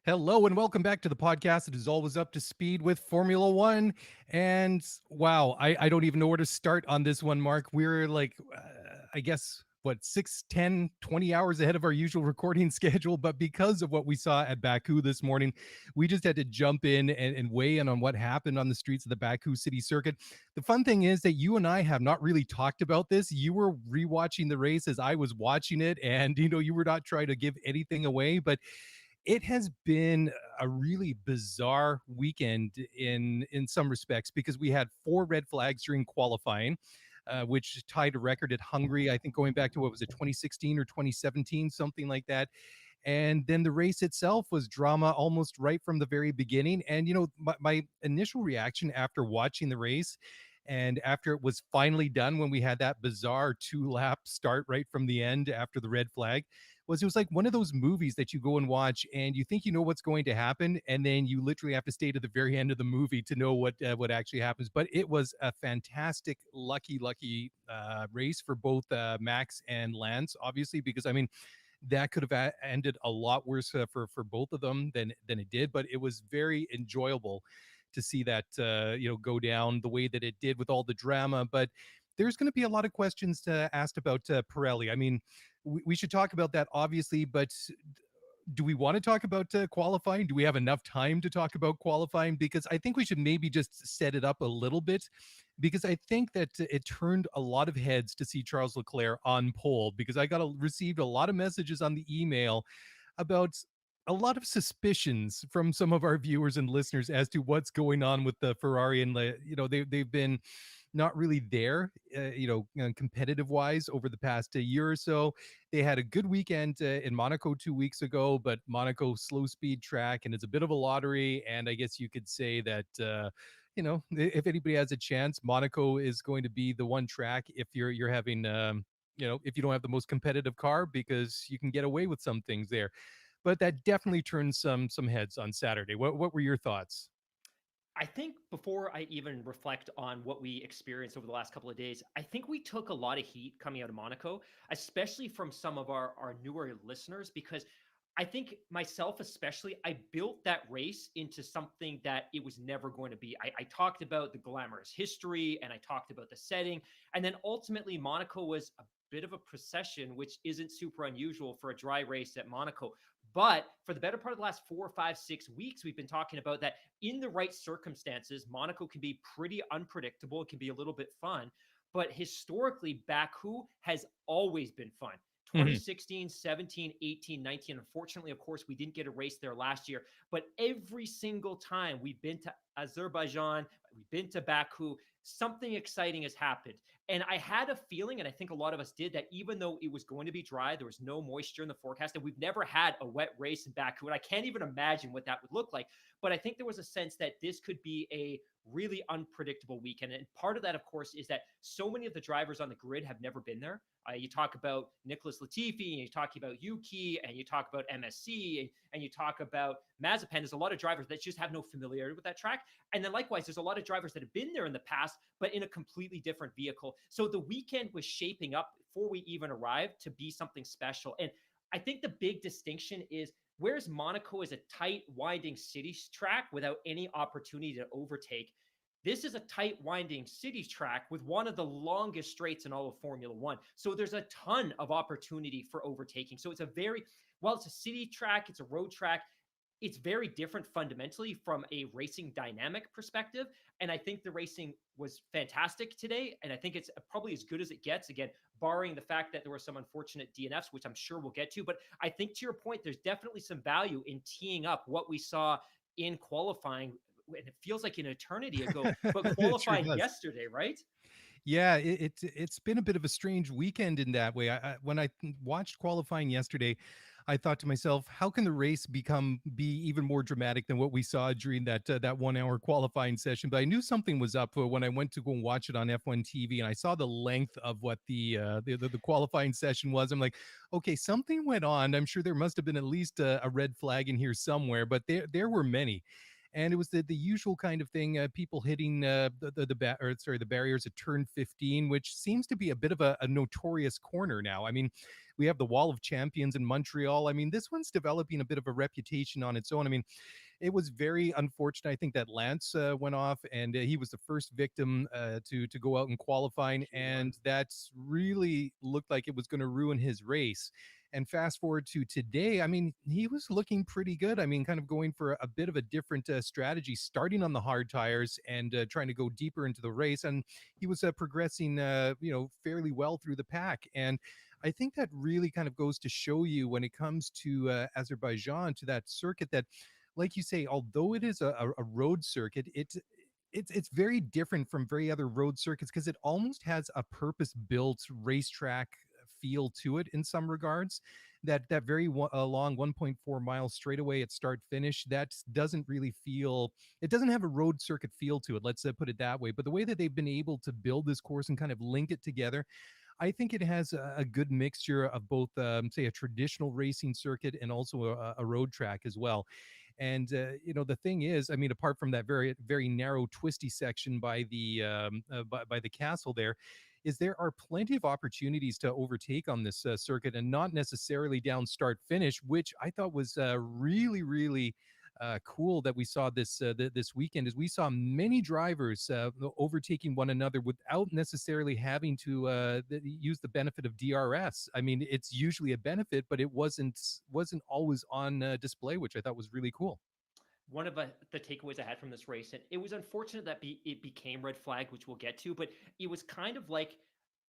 Hello and welcome back to the podcast. It is always up to speed with Formula One. And wow, I don't even know where to start on this one, Mark. We're like, I guess, what, 6, 10, 20 hours ahead of our usual recording schedule. But because of what we saw at Baku this morning, we just had to jump in and weigh in on what happened on the streets of the Baku city circuit. The fun thing is that you and I have not really talked about this. You were rewatching the race as I was watching it, and you were not trying to give anything away, but it has been a really bizarre weekend in some respects because we had 4 red flags during qualifying, which tied a record at Hungary, I think, going back to, what was it, 2016 or 2017, something like that. And then the race itself was drama almost right from the very beginning. And my initial reaction after watching the race and after it was finally done, when we had that bizarre 2-lap start right from the end after the red flag, was it was like one of those movies that you go and watch and you think you know what's going to happen, and then you literally have to stay to the very end of the movie to know what actually happens. But it was a fantastic, lucky race for both Max and Lance, obviously, because I mean, that could have ended a lot worse for both of them than it did. But it was very enjoyable to see that go down the way that it did with all the drama. But there's going to be a lot of questions to asked about Pirelli. I mean, we should talk about that, obviously, but do we want to talk about qualifying? Do we have enough time to talk about qualifying? Because I think we should maybe just set it up a little bit, because I think that it turned a lot of heads to see Charles Leclerc on pole, because received a lot of messages on the email about a lot of suspicions from some of our viewers and listeners as to what's going on with the Ferrari, and they've been not really there, competitive wise over the past year or so. They had a good weekend in Monaco 2 weeks ago, but Monaco slow speed track, and it's a bit of a lottery. And I guess you could say that, if anybody has a chance, Monaco is going to be the one track if you're having, if you don't have the most competitive car, because you can get away with some things there. But that definitely turned some heads on Saturday. What were your thoughts? I think before I even reflect on what we experienced over the last couple of days, I think we took a lot of heat coming out of Monaco, especially from some of our newer listeners, because I think myself, especially, I built that race into something that it was never going to be. I talked about the glamorous history and I talked about the setting. And then ultimately, Monaco was a bit of a procession, which isn't super unusual for a dry race at Monaco. But for the better part of the last 4, 5, 6 weeks, we've been talking about that in the right circumstances, Monaco can be pretty unpredictable. It can be a little bit fun. But historically, Baku has always been fun. Mhm. 2016, 17, 18, 19. Unfortunately, of course, we didn't get a race there last year. But every single time we've been to Azerbaijan, we've been to Baku, something exciting has happened. And I had a feeling, and I think a lot of us did, that even though it was going to be dry, there was no moisture in the forecast, and we've never had a wet race in Baku. And I can't even imagine what that would look like. But I think there was a sense that this could be a really unpredictable weekend. And part of that, of course, is that so many of the drivers on the grid have never been there. You talk about Nicholas Latifi, and you talk about Yuki, and you talk about MSC, and you talk about Mazepin. There's a lot of drivers that just have no familiarity with that track. And then likewise, there's a lot of drivers that have been there in the past, but in a completely different vehicle. So the weekend was shaping up before we even arrived to be something special. And I think the big distinction is, whereas Monaco is a tight, winding city track without any opportunity to overtake, this is a tight, winding city track with one of the longest straights in all of Formula One. So there's a ton of opportunity for overtaking. So while it's a city track, it's a road track, it's very different fundamentally from a racing dynamic perspective. And I think the racing was fantastic today. And I think it's probably as good as it gets, again, barring the fact that there were some unfortunate DNFs, which I'm sure we'll get to. But I think, to your point, there's definitely some value in teeing up what we saw in qualifying. And it feels like an eternity ago, but It sure qualifying does. yesterday, right? Yeah, it's been a bit of a strange weekend in that way. When I watched qualifying yesterday, I thought to myself, how can the race be even more dramatic than what we saw during that 1 hour qualifying session? But I knew something was up when I went to go and watch it on F1 TV, and I saw the length of what the qualifying session was. I'm like, okay, something went on. I'm sure there must have been at least a red flag in here somewhere, but there were many. and it was the usual kind of thing, people hitting the barriers at turn 15, which seems to be a bit of a notorious corner now. I mean, we have the Wall of Champions in Montreal. I mean, this one's developing a bit of a reputation on its own. I mean, it was very unfortunate. I think that Lance went off, and he was the first victim to go out in qualifying, Q1. and that's really looked like it was going to ruin his race. And fast forward to today, I mean, he was looking pretty good. I mean, kind of going for a bit of a different strategy, starting on the hard tires and trying to go deeper into the race. And he was progressing, fairly well through the pack. And I think that really kind of goes to show you when it comes to Azerbaijan, to that circuit, that, like you say, although it is a road circuit, it's very different from very other road circuits because it almost has a purpose-built racetrack feel to it in some regards. That very long 1.4 mile straightaway at start finish, that doesn't really feel, it doesn't have a road circuit feel to it. Let's put it that way. But the way that they've been able to build this course and kind of link it together, I think it has a good mixture of both, say, a traditional racing circuit and also a road track as well. And the thing is, I mean, apart from that very very narrow twisty section by the castle, there are plenty of opportunities to overtake on this circuit, and not necessarily down start finish, which I thought was really cool that we saw this weekend. Is we saw many drivers overtaking one another without necessarily having to use the benefit of DRS. I mean, it's usually a benefit, but it wasn't always on display, which I thought was really cool. One of the takeaways I had from this race, and it was unfortunate that it became red flag, which we'll get to, but it was kind of like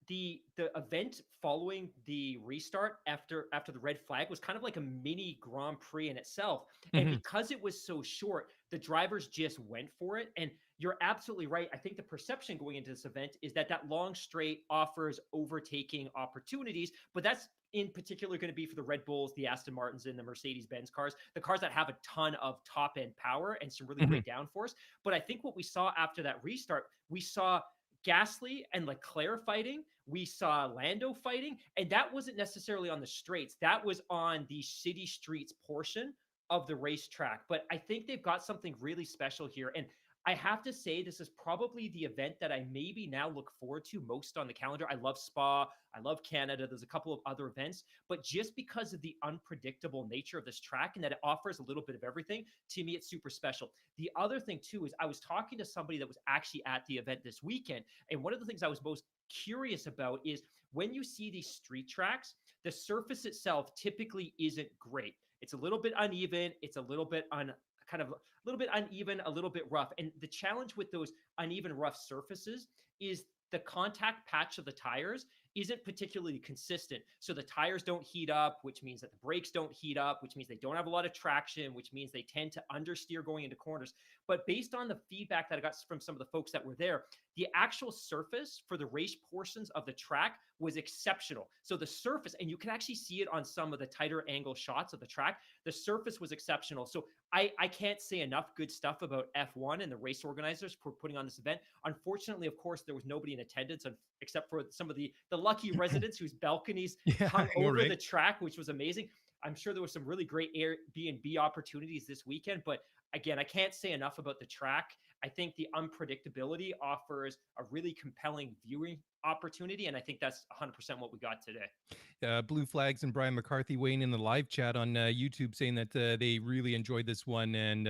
the event following the restart after the red flag was kind of like a mini Grand Prix in itself. And Hmm. because it was so short, the drivers just went for it. And you're absolutely right. I think the perception going into this event is that that long straight offers overtaking opportunities, but that's in particular going to be for the Red Bulls, the Aston Martins, and the Mercedes Benz cars, the cars that have a ton of top end power and some really Hmm. great downforce. But I think what we saw after that restart, we saw Gasly and Leclerc fighting. We saw Lando fighting, and that wasn't necessarily on the straights. That was on the city streets portion of the racetrack. But I think they've got something really special here. And I have to say, this is probably the event that I maybe now look forward to most on the calendar. I love Spa. I love Canada. There's a couple of other events, but just because of the unpredictable nature of this track and that it offers a little bit of everything, to me, it's super special. The other thing, too, is I was talking to somebody that was actually at the event this weekend. And one of the things I was most curious about is when you see these street tracks, the surface itself typically isn't great. It's a little bit uneven. It's a little bit kind of a little bit uneven, a little bit rough. And the challenge with those uneven, rough surfaces is the contact patch of the tires isn't particularly consistent. So the tires don't heat up, which means that the brakes don't heat up, which means they don't have a lot of traction, which means they tend to understeer going into corners. But based on the feedback that I got from some of the folks that were there, the actual surface for the race portions of the track was exceptional. So the surface, and you can actually see it on some of the tighter angle shots of the track, the surface was exceptional. So I can't say enough good stuff about F1 and the race organizers for putting on this event. Unfortunately, of course, there was nobody in attendance except for some of the lucky residents whose balconies Yeah, I hung know, over right? the track, which was amazing. I'm sure there was some really great Airbnb opportunities this weekend, but again, I can't say enough about the track. I think the unpredictability offers a really compelling viewing opportunity, and I think that's 100% what we got today. Blue Flags and Brian McCarthy weighing in the live chat on YouTube, saying that they really enjoyed this one, and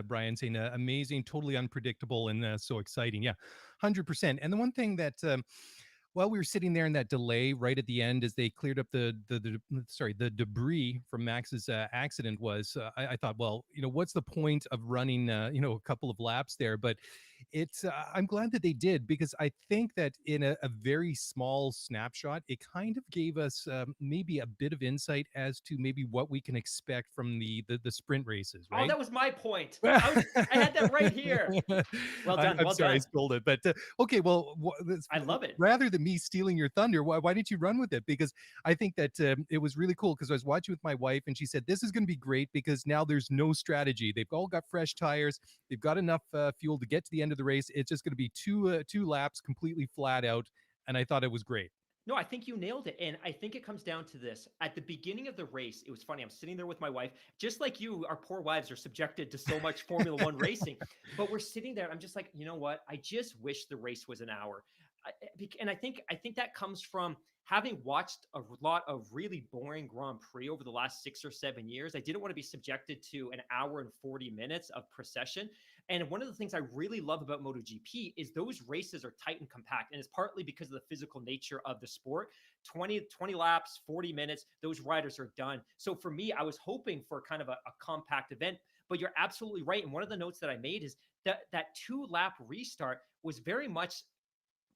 Brian saying amazing, totally unpredictable, and so exciting. Yeah, 100%. And the one thing that while we were sitting there in that delay right at the end as they cleared up the debris from Max's accident, was I thought, well, what's the point of running a couple of laps there? But it's I'm glad that they did, because I think that in a very small snapshot, it kind of gave us maybe a bit of insight as to maybe what we can expect from the sprint races, Oh, right? that was my point. I'm, I had that right here. Well done, I'm well sorry I done. stole it, but okay. Well, I love it. rather than me stealing your thunder, why didn't you run with it? Because I think that it was really cool, because I was watching with my wife, and she said this is going to be great because now there's no strategy. They've all got fresh tires. They've got enough fuel to get to the end of the race. It's just going to be two laps completely flat out, and I thought it was great. No, I think you nailed it. And I think it comes down to this. At the beginning of the race, it was funny. I'm sitting there with my wife, just like you, our poor wives are subjected to so much Formula One racing. But we're sitting there. I'm just like, you know what? I just wish the race was an hour. And I think that comes from having watched a lot of really boring Grand Prix over the last 6 or 7 years. I didn't want to be subjected to an hour and 40 minutes of procession. And one of the things I really love about MotoGP is those races are tight and compact. And it's partly because of the physical nature of the sport. 20 laps, 40 minutes, those riders are done. So for me, I was hoping for kind of a compact event, but you're absolutely right. And one of the notes that I made is that 2 lap restart was very much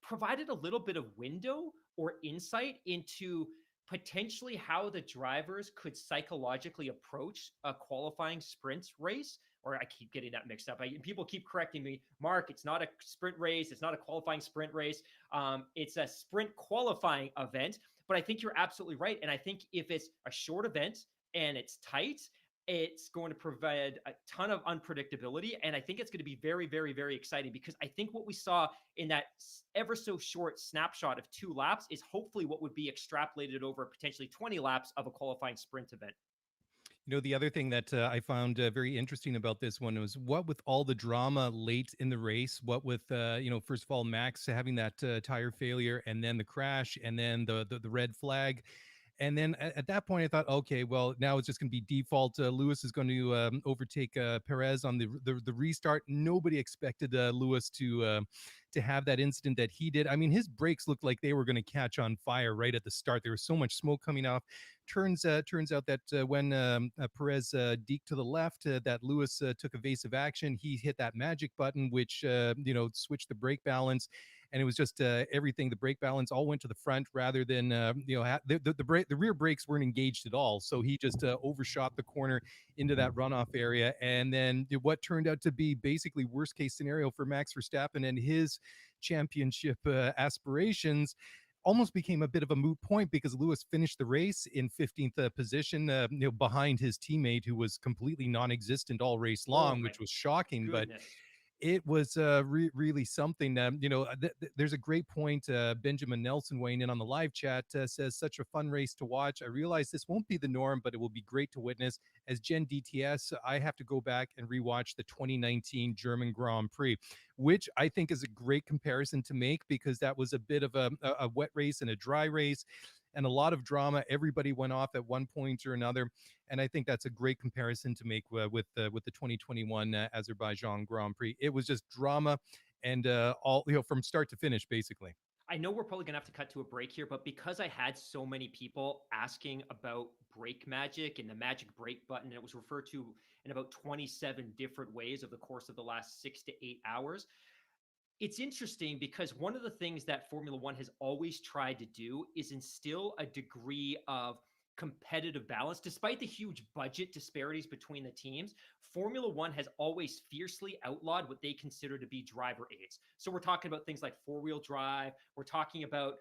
provided a little bit of window or insight into potentially how the drivers could psychologically approach a qualifying sprint race. Or I keep getting that mixed up. People keep correcting me. Mark, it's not a sprint race. It's not a qualifying sprint race. It's a sprint qualifying event. But I think you're absolutely right. And I think if it's a short event and it's tight, it's going to provide a ton of unpredictability. And I think it's going to be very, very, very exciting because I think what we saw in that ever so short snapshot of 2 laps is hopefully what would be extrapolated over potentially 20 laps of a qualifying sprint event. The other thing that I found very interesting about this one was what with all the drama late in the race, what with, first of all, Max having that tire failure and then the crash and then the red flag. And then at that point, I thought, okay, well, now it's just going to be default. Lewis is going to overtake Perez on the restart. Nobody expected Lewis to have that incident that he did. I mean, his brakes looked like they were going to catch on fire right at the start. There was so much smoke coming off. Turns out that when Perez deked to the left, that Lewis took evasive action. He hit that magic button, which switched the brake balance, and it was just everything. The brake balance all went to the front rather than the rear brakes weren't engaged at all. So he just overshot the corner into that runoff area, and then what turned out to be basically worst case scenario for Max Verstappen and his championship aspirations almost became a bit of a moot point because Lewis finished the race in 15th position, behind his teammate who was completely non-existent all race Oh long, my which was shocking. But goodness. it was really something. There's a great point. Benjamin Nelson weighing in on the live chat says, such a fun race to watch. I realize this won't be the norm, but it will be great to witness. As Gen DTS, I have to go back and rewatch the 2019 German Grand Prix, which I think is a great comparison to make because that was a bit of a wet race and a dry race and a lot of drama. Everybody went off at one point or another. And I think that's a great comparison to make with the 2021 Azerbaijan Grand Prix. It was just drama and all from start to finish, basically. I know we're probably going to have to cut to a break here, but because I had so many people asking about brake magic and the magic brake button, it was referred to in about 27 different ways over the course of the last 6 to 8 hours. It's interesting because one of the things that Formula One has always tried to do is instill a degree of competitive balance. Despite the huge budget disparities between the teams, Formula One has always fiercely outlawed what they consider to be driver aids. So we're talking about things like four-wheel drive. We're talking about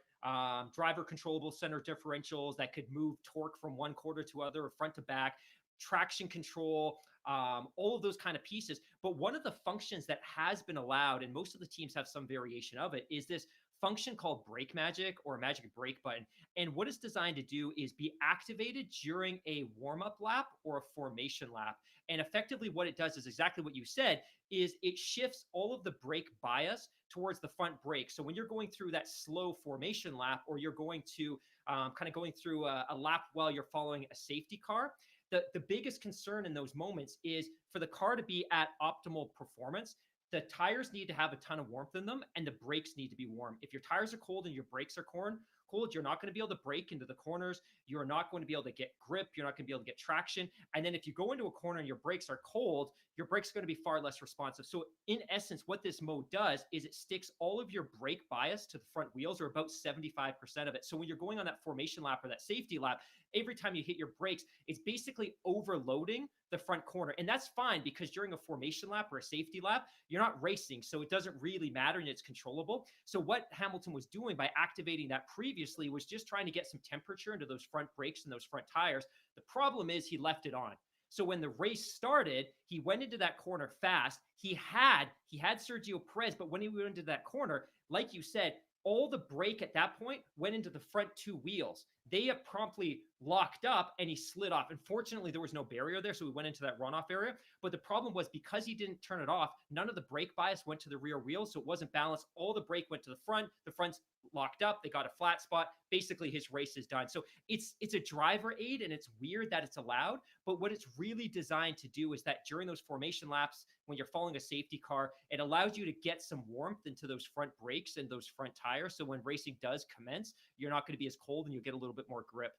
driver controllable center differentials that could move torque from one quarter to other or front to back, traction control, all of those kind of pieces. But one of the functions that has been allowed, and most of the teams have some variation of it, is this function called brake magic or magic brake button. And what it's designed to do is be activated during a warm-up lap or a formation lap. And effectively what it does is exactly what you said, is it shifts all of the brake bias towards the front brake. So when you're going through that slow formation lap, or you're going to kind of going through a lap while you're following a safety car, the biggest concern in those moments is for the car to be at optimal performance. The tires need to have a ton of warmth in them, and the brakes need to be warm. If your tires are cold and your brakes are cold, you're not going to be able to brake into the corners. You're not going to be able to get grip. You're not going to be able to get traction. And then if you go into a corner and your brakes are cold, your brakes are going to be far less responsive. So in essence, what this mode does is it sticks all of your brake bias to the front wheels, or about 75% of it. So when you're going on that formation lap or that safety lap, every time you hit your brakes, it's basically overloading the front corner. And that's fine because during a formation lap or a safety lap, you're not racing. So it doesn't really matter and it's controllable. So what Hamilton was doing by activating that previously was just trying to get some temperature into those front brakes and those front tires. The problem is he left it on. So when the race started, he went into that corner fast. He had Sergio Perez, but when he went into that corner, like you said, all the brake at that point went into the front two wheels. They promptly locked up and he slid off. Unfortunately, there was no barrier there, so we went into that runoff area. But the problem was because he didn't turn it off, none of the brake bias went to the rear wheels, so it wasn't balanced. All the brake went to the front. The front's locked up. They got a flat spot. Basically, his race is done. So it's a driver aid, and it's weird that it's allowed. But what it's really designed to do is that during those formation laps, when you're following a safety car, it allows you to get some warmth into those front brakes and those front tires. So when racing does commence, you're not going to be as cold and you'll get a little bit more grip.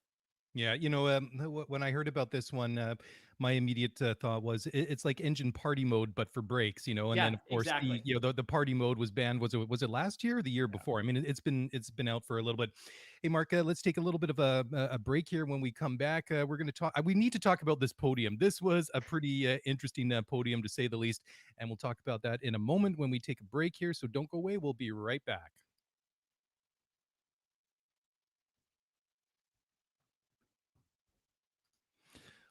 Yeah, when I heard about this one, my immediate thought was it's like engine party mode, but for brakes, and Yeah, then of course exactly. the party mode was banned. Was it last year or the year before? I mean, it's been out for a little bit. Hey, Mark, let's take a little bit of a break here. When we come back, we're going to talk. We need to talk about this podium. This was a pretty interesting podium to say the least, and we'll talk about that in a moment when we take a break here. So don't go away. We'll be right back.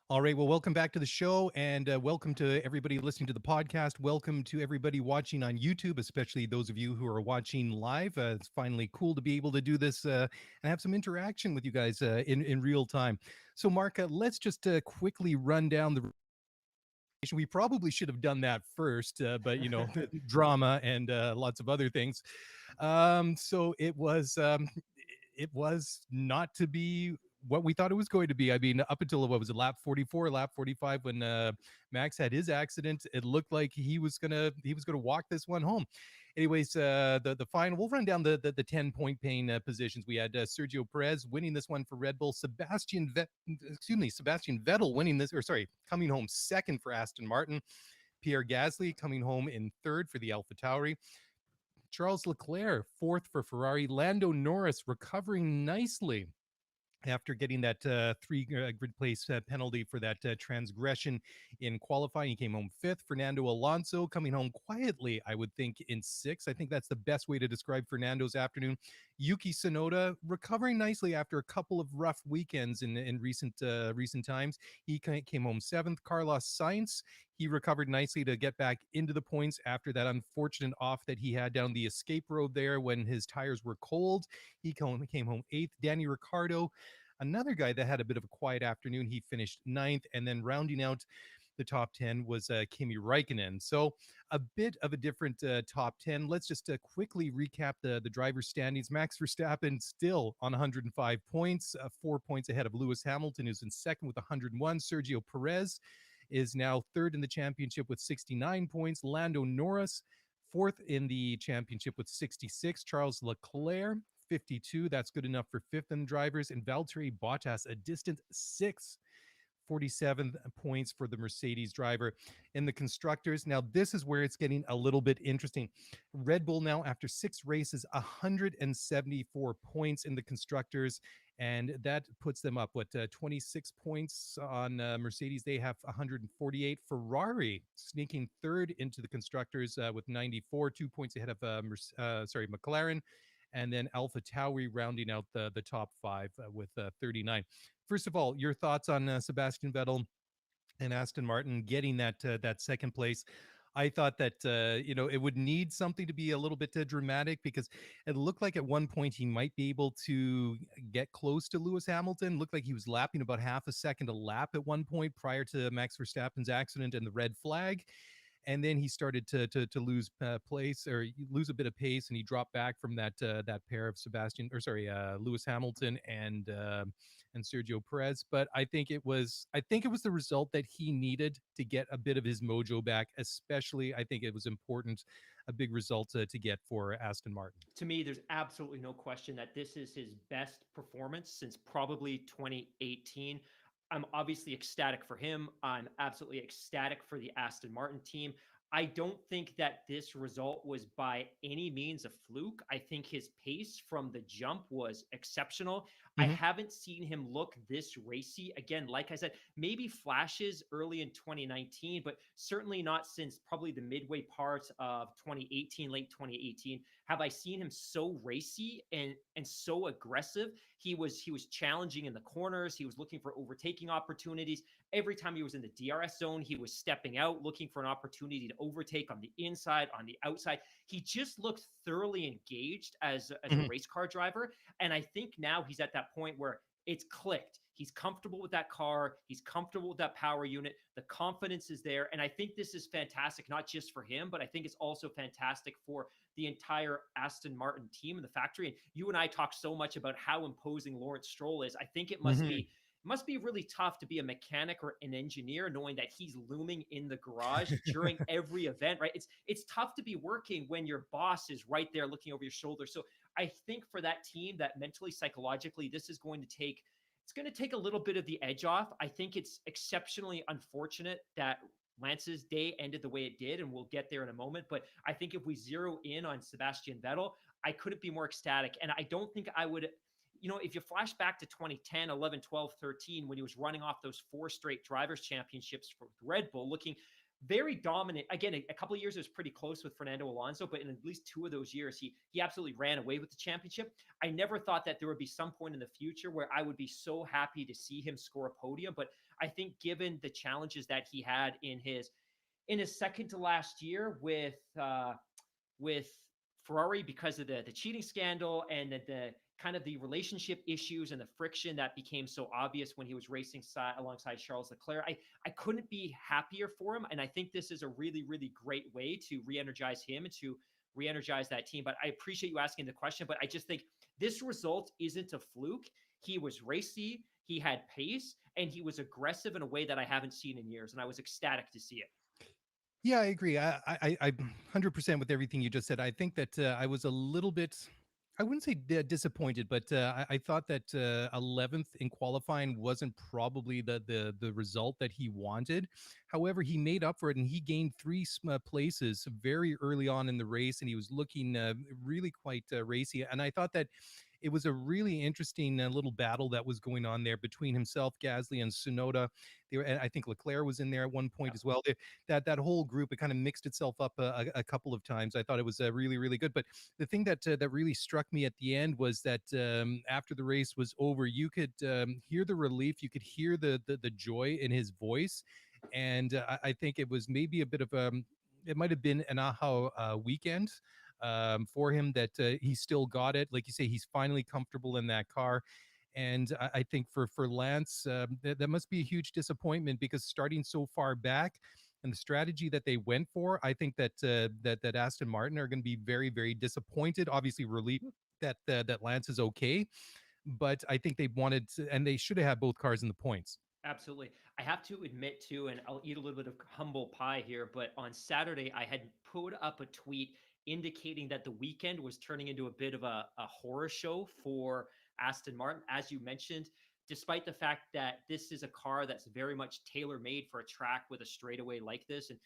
All right. Well, welcome back to the show, and welcome to everybody listening to the podcast. Welcome to everybody watching on YouTube, especially those of you who are watching live. It's finally cool to be able to do this and have some interaction with you guys in real time. So, Mark, let's just quickly run down the. We probably should have done that first, but drama and lots of other things. So it was not to be what we thought it was going to be. I mean, up until what was it, lap 44, lap 45, when Max had his accident, it looked like he was gonna walk this one home. Anyways, the final. We'll run down the 10-point pain positions. We had Sergio Perez winning this one for Red Bull. Sebastian Vettel winning this, or sorry, coming home second for Aston Martin. Pierre Gasly coming home in third for the AlphaTauri. Charles Leclerc fourth for Ferrari. Lando Norris recovering nicely after getting that three grid place penalty for that transgression in qualifying. He came home fifth. Fernando Alonso coming home quietly, I would think, in sixth. I think that's the best way to describe Fernando's afternoon. Yuki Tsunoda recovering nicely after a couple of rough weekends in recent times. He came home seventh. Carlos Sainz, he recovered nicely to get back into the points after that unfortunate off that he had down the escape road there when his tires were cold. He came home eighth. Danny Ricciardo, another guy that had a bit of a quiet afternoon, he finished ninth. And then rounding out the top 10 was Kimi Räikkönen. So a bit of a different top 10. Let's just quickly recap the driver standings. Max Verstappen still on 105 points, 4 points ahead of Lewis Hamilton, who's in second with 101. Sergio Perez is now third in the championship with 69 points. Lando Norris, fourth in the championship with 66. Charles Leclerc, 52. That's good enough for fifth in drivers. And Valtteri Bottas, a distant sixth, 47 points for the Mercedes driver. In the constructors, now this is where it's getting a little bit interesting. Red Bull now, after 6 races, 174 points in the constructors, and that puts them up, 26 points on Mercedes. They have 148. Ferrari sneaking third into the constructors with 94, 2 points ahead of McLaren. And then AlphaTauri rounding out the top 5 with 39. First of all, your thoughts on Sebastian Vettel and Aston Martin getting that second place. I thought that it would need something to be a little bit dramatic, because it looked like at one point he might be able to get close to Lewis Hamilton. Looked like he was lapping about half a second a lap at one point prior to Max Verstappen's accident and the red flag. And then he started to lose place, or lose a bit of pace, and he dropped back from that pair of Lewis Hamilton and Sergio Perez. But I think it was the result that he needed to get a bit of his mojo back. Especially, I think it was important, a big result to get for Aston Martin. To me, there's absolutely no question that this is his best performance since probably 2018. I'm obviously ecstatic for him. I'm absolutely ecstatic for the Aston Martin team. I don't think that this result was by any means a fluke. I think his pace from the jump was exceptional. I Hmm. haven't seen him look this racy. Again, like I said, maybe flashes early in 2019, but certainly not since probably the midway part of 2018, late 2018. Have I seen him so racy and so aggressive? He was challenging in the corners. He was looking for overtaking opportunities. Every time he was in the DRS zone, he was stepping out, looking for an opportunity to overtake on the inside, on the outside. He just looked thoroughly engaged as a Hmm. race car driver. And I think now he's at that point where it's clicked. He's comfortable with that car. He's comfortable with that power unit. The confidence is there. And I think this is fantastic, not just for him, but I think it's also fantastic for the entire Aston Martin team and the factory. And you and I talk so much about how imposing Lawrence Stroll is. I think Hmm. it must be really tough to be a mechanic or an engineer knowing that he's looming in the garage during every event, right? It's tough to be working when your boss is right there looking over your shoulder. So I think for that team, that mentally, psychologically, this is going to take it's going to take a little bit of the edge off. I think it's exceptionally unfortunate that Lance's day ended the way it did, and we'll get there in a moment. But I think if we zero in on Sebastian Vettel, I couldn't be more ecstatic. And I don't think I would, if you flash back to 2010, 11, 12, 13, when he was running off those four straight drivers' championships for Red Bull, looking very dominant. Again, a couple of years it was pretty close with Fernando Alonso, but in at least two of those years, he absolutely ran away with the championship. I never thought that there would be some point in the future where I would be so happy to see him score a podium. But I think given the challenges that he had in his second to last year with Ferrari because of the cheating scandal and the kind of the relationship issues and the friction that became so obvious when he was racing alongside Charles Leclerc. I couldn't be happier for him. And I think this is a really, really great way to re-energize him and to re-energize that team. But I appreciate you asking the question, but I just think this result isn't a fluke. He was racy, he had pace, and he was aggressive in a way that I haven't seen in years. And I was ecstatic to see it. Yeah, I agree. I 100% with everything you just said. I think that I was a little bit, I wouldn't say disappointed, but I thought that 11th in qualifying wasn't probably the result that he wanted. However, he made up for it and he gained three places very early on in the race, and he was looking really quite racy. And I thought that it was a really interesting little battle that was going on there between himself, Gasly, and Tsunoda. I think Leclerc was in there at one point Yep. as well. That whole group, it kind of mixed itself up a couple of times. I thought it was really, really good. But the thing that really struck me at the end was that after the race was over, you could hear the relief, you could hear the joy in his voice, and I think it was maybe a bit of it might have been an aha weekend for him that he still got it. Like you say, he's finally comfortable in that car. And I think for Lance, that must be a huge disappointment because starting so far back and the strategy that they went for, I think that that Aston Martin are going to be very, very disappointed. Obviously, relieved that Lance is okay, but I think they wanted to, and they should have had both cars in the points. Absolutely. I have to admit too, and I'll eat a little bit of humble pie here, but on Saturday I had put up a tweet indicating that the weekend was turning into a bit of a horror show for Aston Martin. As you mentioned, despite the fact that this is a car that's very much tailor-made for a track with a straightaway like this. And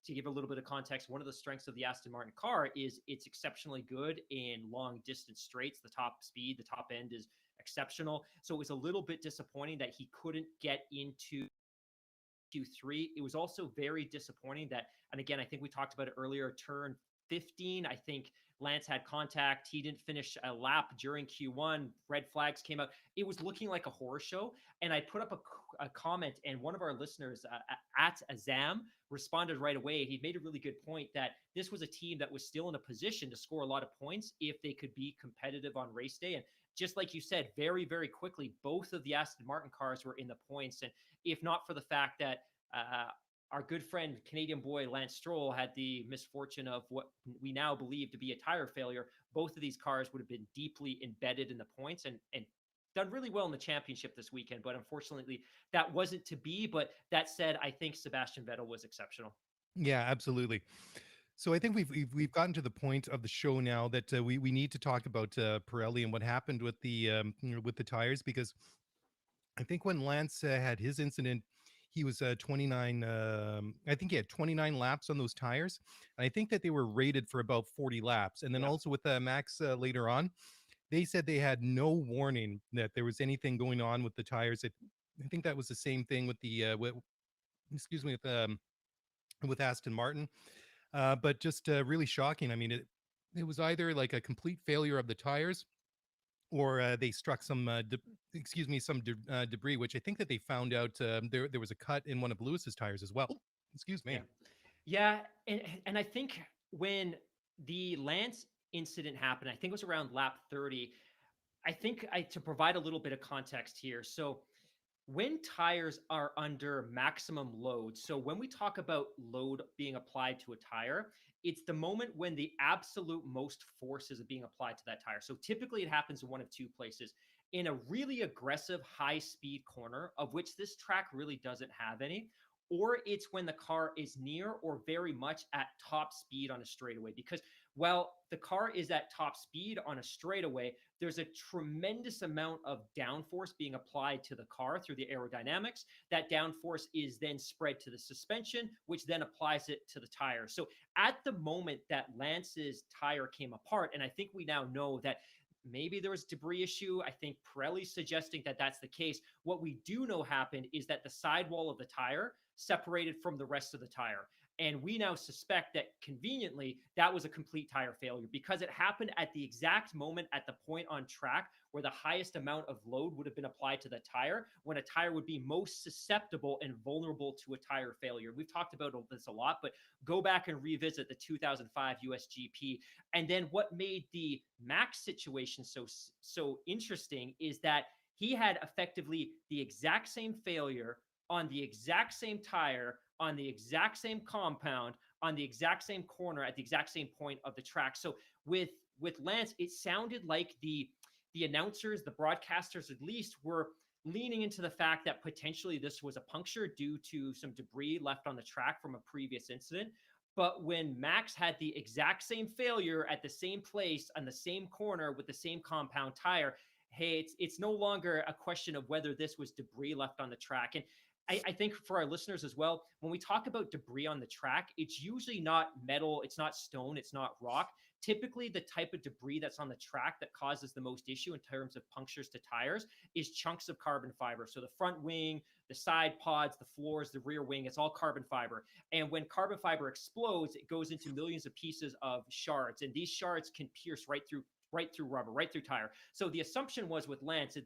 to give a little bit of context, one of the strengths of the Aston Martin car is it's exceptionally good in long distance straights. The top speed, the top end is exceptional. So it was a little bit disappointing that he couldn't get into Q3. It was also very disappointing that, and again, I think we talked about it earlier, turn 15, I think Lance had contact. He didn't finish a lap during Q1. Red flags came out. It was looking like a horror show. And I put up a comment, and one of our listeners at Azam responded right away. He made a really good point that this was a team that was still in a position to score a lot of points if they could be competitive on race day. And just like you said, very, very quickly, both of the Aston Martin cars were in the points. And if not for the fact that our good friend, Canadian boy Lance Stroll, had the misfortune of what we now believe to be a tire failure, both of these cars would have been deeply embedded in the points and done really well in the championship this weekend. But unfortunately, that wasn't to be. But that said, I think Sebastian Vettel was exceptional. Yeah, absolutely. So I think we've gotten to the point of the show now that we need to talk about Pirelli and what happened with the with the tires, because I think when Lance had his incident, he was 29. I think he had 29 laps on those tires, and I think that they were rated for about 40 laps. And then Yeah. also with Max later on, they said they had no warning that there was anything going on with the tires. I think that was the same thing with excuse me, with Aston Martin. But just really shocking. I mean, it was either like a complete failure of the tires, or they struck some excuse me, some debris, which I think that they found out there was a cut in one of Lewis's tires as well. Excuse Yeah. me. Yeah, and I think when the Lance incident happened, I think it was around lap 30. I think to provide a little bit of context here. So when tires are under maximum load, so when we talk about load being applied to a tire, it's the moment when the absolute most force is being applied to that tire. So typically it happens in one of two places. In a really aggressive high speed corner, of which this track really doesn't have any, or it's when the car is near or very much at top speed on a straightaway. Because while the car is at top speed on a straightaway, there's a tremendous amount of downforce being applied to the car through the aerodynamics. That downforce is then spread to the suspension, which then applies it to the tire. So at the moment that Lance's tire came apart, and I think we now know that maybe there was a debris issue. I think Pirelli's suggesting that that's the case. What we do know happened is that the sidewall of the tire separated from the rest of the tire. And we now suspect that conveniently that was a complete tire failure because it happened at the exact moment at the point on track where the highest amount of load would have been applied to the tire, when a tire would be most susceptible and vulnerable to a tire failure. We've talked about this a lot, but go back and revisit the 2005 USGP. And then what made the Max situation so interesting is that he had effectively the exact same failure on the exact same tire, on the exact same compound, on the exact same corner, at the exact same point of the track. So with Lance, it sounded like the announcers, the broadcasters at least, were leaning into the fact that potentially this was a puncture due to some debris left on the track from a previous incident. But when Max had the exact same failure at the same place on the same corner with the same compound tire, hey, it's no longer a question of whether this was debris left on the track. And I think for our listeners as well, when we talk about debris on the track, it's usually not metal, it's not stone, it's not rock. Typically, the type of debris that's on the track that causes the most issue in terms of punctures to tires is chunks of carbon fiber. So the front wing, the side pods, the floors, the rear wing, it's all carbon fiber. And when carbon fiber explodes, it goes into millions of pieces of shards. And these shards can pierce right through rubber, right through tire. So the assumption was with Lance, the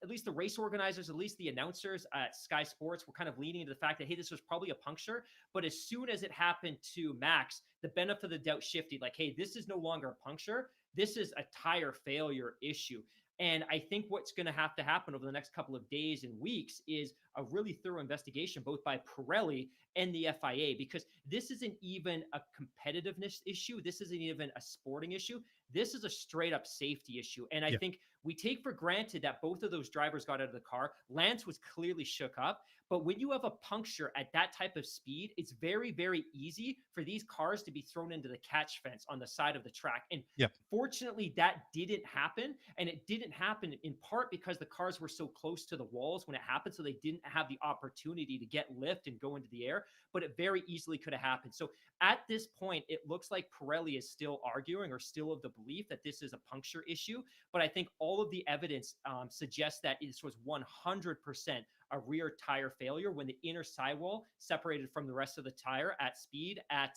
at least the race organizers, at least the announcers at Sky Sports were kind of leaning into the fact that, hey, this was probably a puncture. But as soon as it happened to Max, the benefit of the doubt shifted. Like, hey, this is no longer a puncture. This is a tire failure issue. And I think what's going to have to happen over the next couple of days and weeks is a really thorough investigation, both by Pirelli and the FIA, because this isn't even a competitiveness issue. This isn't even a sporting issue. This is a straight up safety issue. And I Yeah. think we take for granted that both of those drivers got out of the car. Lance was clearly shook up. But when you have a puncture at that type of speed, it's very, very easy for these cars to be thrown into the catch fence on the side of the track. And Yeah. fortunately, that didn't happen. And it didn't happen in part because the cars were so close to the walls when it happened. So they didn't have the opportunity to get lift and go into the air. But it very easily could have happened. So at this point, it looks like Pirelli is still arguing or still of the belief that this is a puncture issue. But I think all of the evidence suggests that this was 100% a rear tire failure when the inner sidewall separated from the rest of the tire at speed at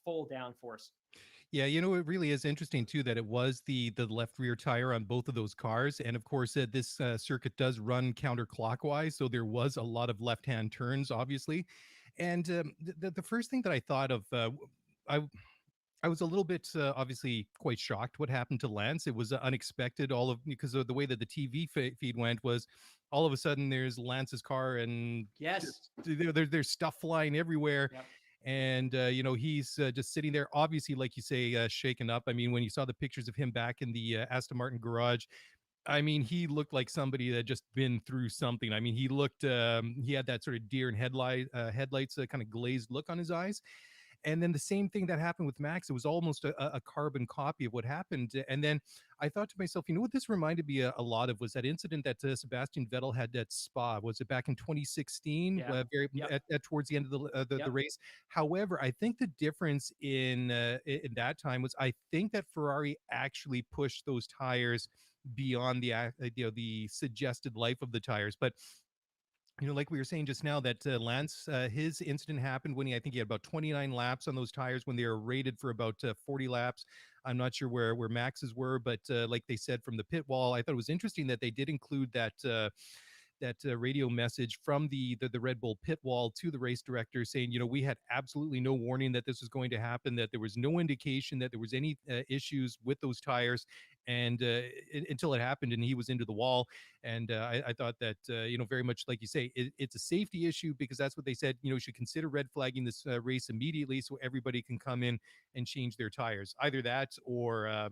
full downforce. Yeah, it really is interesting too that it was the left rear tire on both of those cars, and of course, this circuit does run counterclockwise, so there was a lot of left-hand turns, obviously. And the first thing that I thought of, I I was a little bit obviously quite shocked what happened to Lance. It was unexpected, all of because of the way that the TV feed went was all of a sudden there's Lance's car and Yes. just there's stuff flying everywhere, Yep. and he's just sitting there, obviously, like you say, shaken up. I mean, when you saw the pictures of him back in the Aston Martin garage, I mean, he looked like somebody that had just been through something. I mean, he had that sort of deer and headlights kind of glazed look on his eyes. And then the same thing that happened with Max, it was almost a carbon copy of what happened. And then I thought to myself, you know what this reminded me a lot of was that incident that Sebastian Vettel had at Spa. Was it back in 2016, Yeah. very Yep. at towards the end of the Yep. race? However, I think the difference in that time was I think that Ferrari actually pushed those tires beyond the suggested life of the tires. But like we were saying just now, that Lance, his incident happened when I think he had about 29 laps on those tires when they were rated for about 40 laps. I'm not sure where Max's were, but like they said from the pit wall, I thought it was interesting that they did include that radio message from the Red Bull pit wall to the race director saying, we had absolutely no warning that this was going to happen, that there was no indication that there was any issues with those tires, and until it happened and he was into the wall. And I thought that, very much like you say, it's a safety issue because that's what they said, you should consider red flagging this race immediately so everybody can come in and change their tires. Either that or,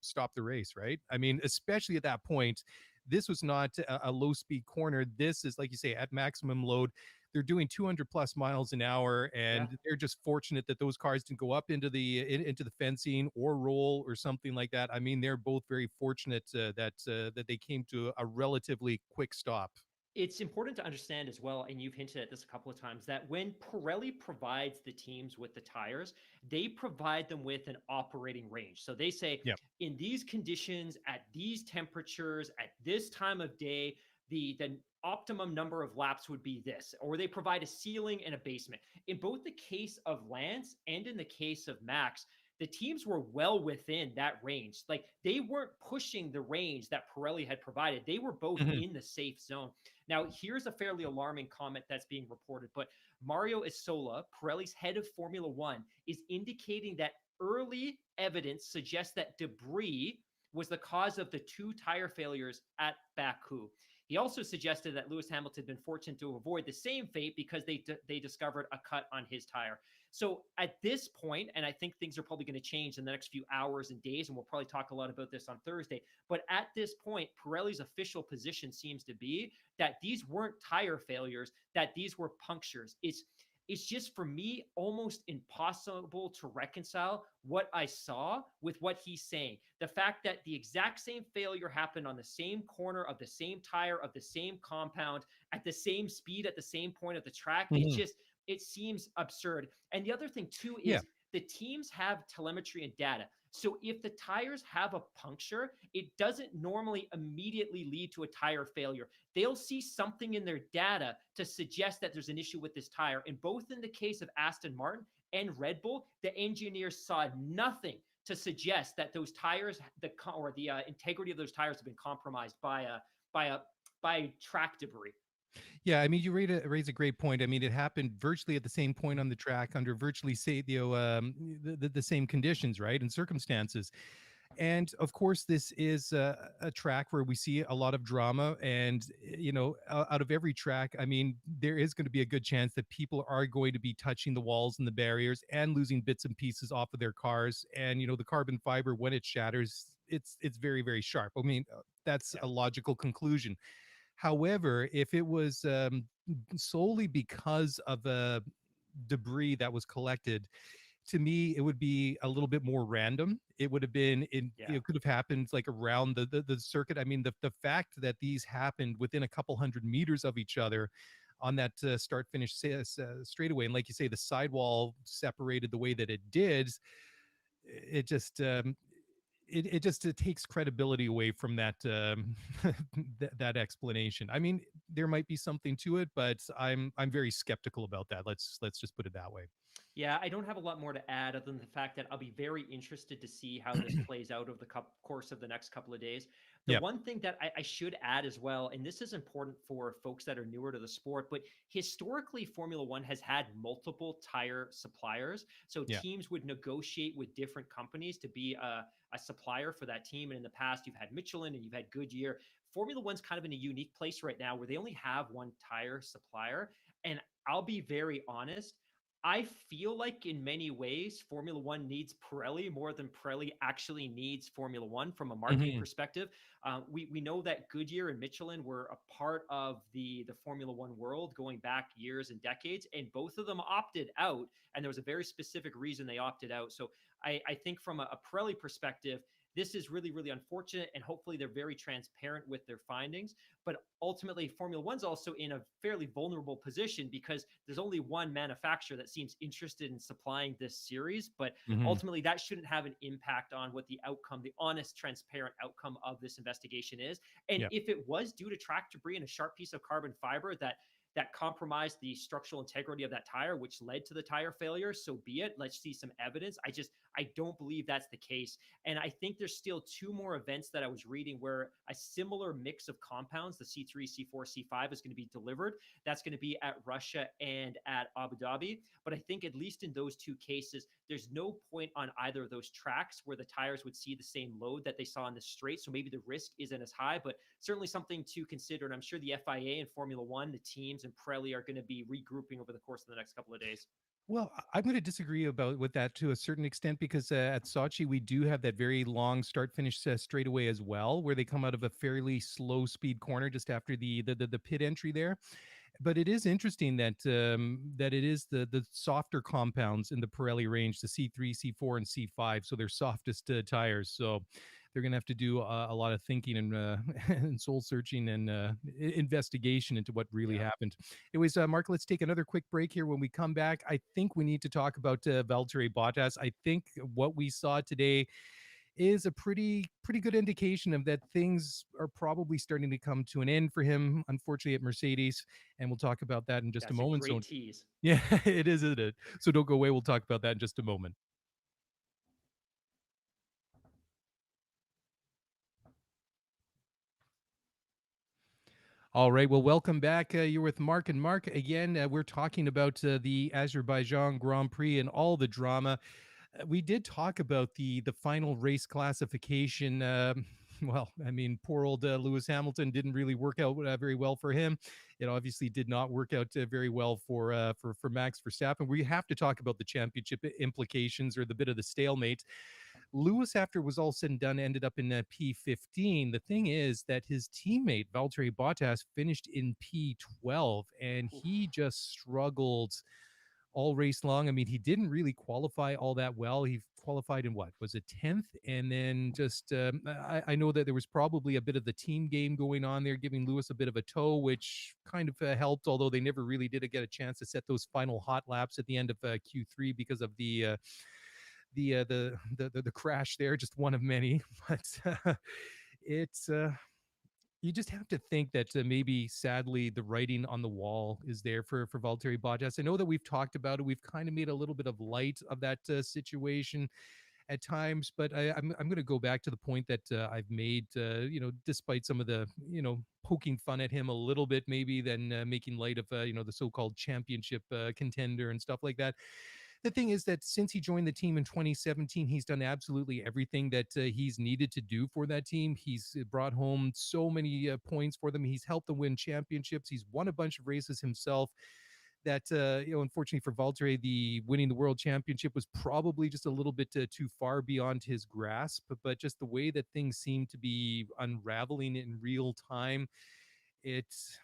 stop the race, right? I mean, especially at that point, this was not a low speed corner. This is, like you say, at maximum load. They're doing 200 plus miles an hour, Yeah. and they're just fortunate that those cars didn't go up into into the fencing or roll or something like that. I mean, they're both very fortunate that they came to a relatively quick stop. It's important to understand as well, and you've hinted at this a couple of times, that when Pirelli provides the teams with the tires, they provide them with an operating range. So they say, Yeah. in these conditions, at these temperatures, at this time of day, the optimum number of laps would be this, or they provide a ceiling and a basement. In both the case of Lance and in the case of Max, the teams were well within that range. Like, they weren't pushing the range that Pirelli had provided. They were both Mhm. in the safe zone. Now, here's a fairly alarming comment that's being reported, but Mario Isola, Pirelli's head of Formula One, is indicating that early evidence suggests that debris was the cause of the two tire failures at Baku. He also suggested that Lewis Hamilton had been fortunate to avoid the same fate because they discovered a cut on his tire. So at this point, and I think things are probably going to change in the next few hours and days, and we'll probably talk a lot about this on Thursday. But at this point, Pirelli's official position seems to be that these weren't tire failures, that these were punctures. It's just, for me, almost impossible to reconcile what I saw with what he's saying. The fact that the exact same failure happened on the same corner of the same tire of the same compound at the same speed at the same point of the track, Mhm. it seems absurd. And the other thing too Yeah. is the teams have telemetry and data. So if the tires have a puncture, it doesn't normally immediately lead to a tire failure. They'll see something in their data to suggest that there's an issue with this tire. And both in the case of Aston Martin and Red Bull, the engineers saw nothing to suggest that those tires, the integrity of those tires, have been compromised by a by track debris. Yeah, I mean, you raise a great point. I mean, it happened virtually at the same point on the track under virtually say the same conditions, right, and circumstances. And of course, this is a track where we see a lot of drama. And out of every track, I mean, there is going to be a good chance that people are going to be touching the walls and the barriers and losing bits and pieces off of their cars. And the carbon fiber, when it shatters, it's very, very sharp. I mean, that's Yeah. a logical conclusion. However, if it was solely because of debris that was collected, to me, it would be a little bit more random. It would have been Yeah. it could have happened like around the circuit. I mean, the fact that these happened within a couple hundred meters of each other on that start finish straightaway, and like you say, the sidewall separated the way that it did, it just it takes credibility away from that that explanation. I mean, there might be something to it, but I'm very skeptical about that. Let's just put it that way. Yeah, I don't have a lot more to add other than the fact that I'll be very interested to see how this plays out over the course of the next couple of days. The Yeah, one thing that I should add as well, and this is important for folks that are newer to the sport, but historically, Formula One has had multiple tire suppliers. So yeah. teams would negotiate with different companies to be a supplier for that team. And in the past, you've had Michelin and you've had Goodyear. Formula One's kind of in a unique place right now where they only have one tire supplier. And I'll be very honest. I feel like in many ways, Formula One needs Pirelli more than Pirelli actually needs Formula One from a marketing Hmm. perspective. We know that Goodyear and Michelin were a part of the Formula One world going back years and decades, and both of them opted out. And there was a very specific reason they opted out. So I think from a Pirelli perspective, this is really, really unfortunate. And hopefully they're very transparent with their findings. But ultimately, Formula One's also in a fairly vulnerable position because there's only one manufacturer that seems interested in supplying this series. But Hmm. ultimately, that shouldn't have an impact on what the outcome, the honest, transparent outcome of this investigation is. And Yeah. if it was due to track debris and a sharp piece of carbon fiber that compromised the structural integrity of that tire, which led to the tire failure, so be it. Let's see some evidence. I don't believe that's the case. And I think there's still two more events that I was reading where a similar mix of compounds, the C3, C4, C5, is going to be delivered. That's going to be at Russia and at Abu Dhabi. But I think at least in those two cases, there's no point on either of those tracks where the tires would see the same load that they saw in the straight. So maybe the risk isn't as high, but certainly something to consider. And I'm sure the FIA and Formula One, the teams and Pirelli are going to be regrouping over the course of the next couple of days. Well, I'm going to disagree about with that to a certain extent because at Sochi we do have that very long start finish straightaway as well, where they come out of a fairly slow speed corner just after the pit entry there. But it is interesting that that it is the softer compounds in the Pirelli range, the C3, C4, and C5. So they're softest tires. So they're going to have to do a lot of thinking and, and soul searching and investigation into what really Yeah. happened. Anyways, Mark, let's take another quick break here. When we come back, I think we need to talk about Valtteri Bottas. I think what we saw today is a pretty good indication of that things are probably starting to come to an end for him, unfortunately, at Mercedes. And we'll talk about that in just a That's a moment. So great tease. yeah, it is, isn't it? So don't go away. We'll talk about that in just a moment. All right. Well, welcome back. You're with Mark and Mark again. We're talking about the Azerbaijan Grand Prix and all the drama. We did talk about the final race classification. Well, I mean, poor old Lewis Hamilton didn't really work out very well for him. It obviously did not work out very well for Max Verstappen. We have to talk about the championship implications or the bit of the stalemate. Lewis, after it was all said and done, ended up in P15. The thing is that his teammate Valtteri Bottas finished in P12, and Oof. he just struggled all race long. I mean, he didn't really qualify all that well. He qualified in what was it 10th, and then just I know that there was probably a bit of the team game going on there, giving Lewis a bit of a tow, which kind of helped. Although they never really did get a chance to set those final hot laps at the end of Q3 because of the crash there, just one of many. But it's you just have to think that maybe, sadly, the writing on the wall is there for Valtteri Bottas. I know that we've talked about it. We've kind of made a little bit of light of that situation at times, but I'm going to go back to the point that I've made. Despite some of the poking fun at him a little bit, maybe then making light of the so-called championship contender and stuff like that. The thing is that since he joined the team in 2017, he's done absolutely everything that he's needed to do for that team. He's brought home so many points for them. He's helped them win championships. He's won a bunch of races himself. That unfortunately for Valtteri, the winning the world championship was probably just a little bit too far beyond his grasp. But just the way that things seem to be unraveling in real time, it's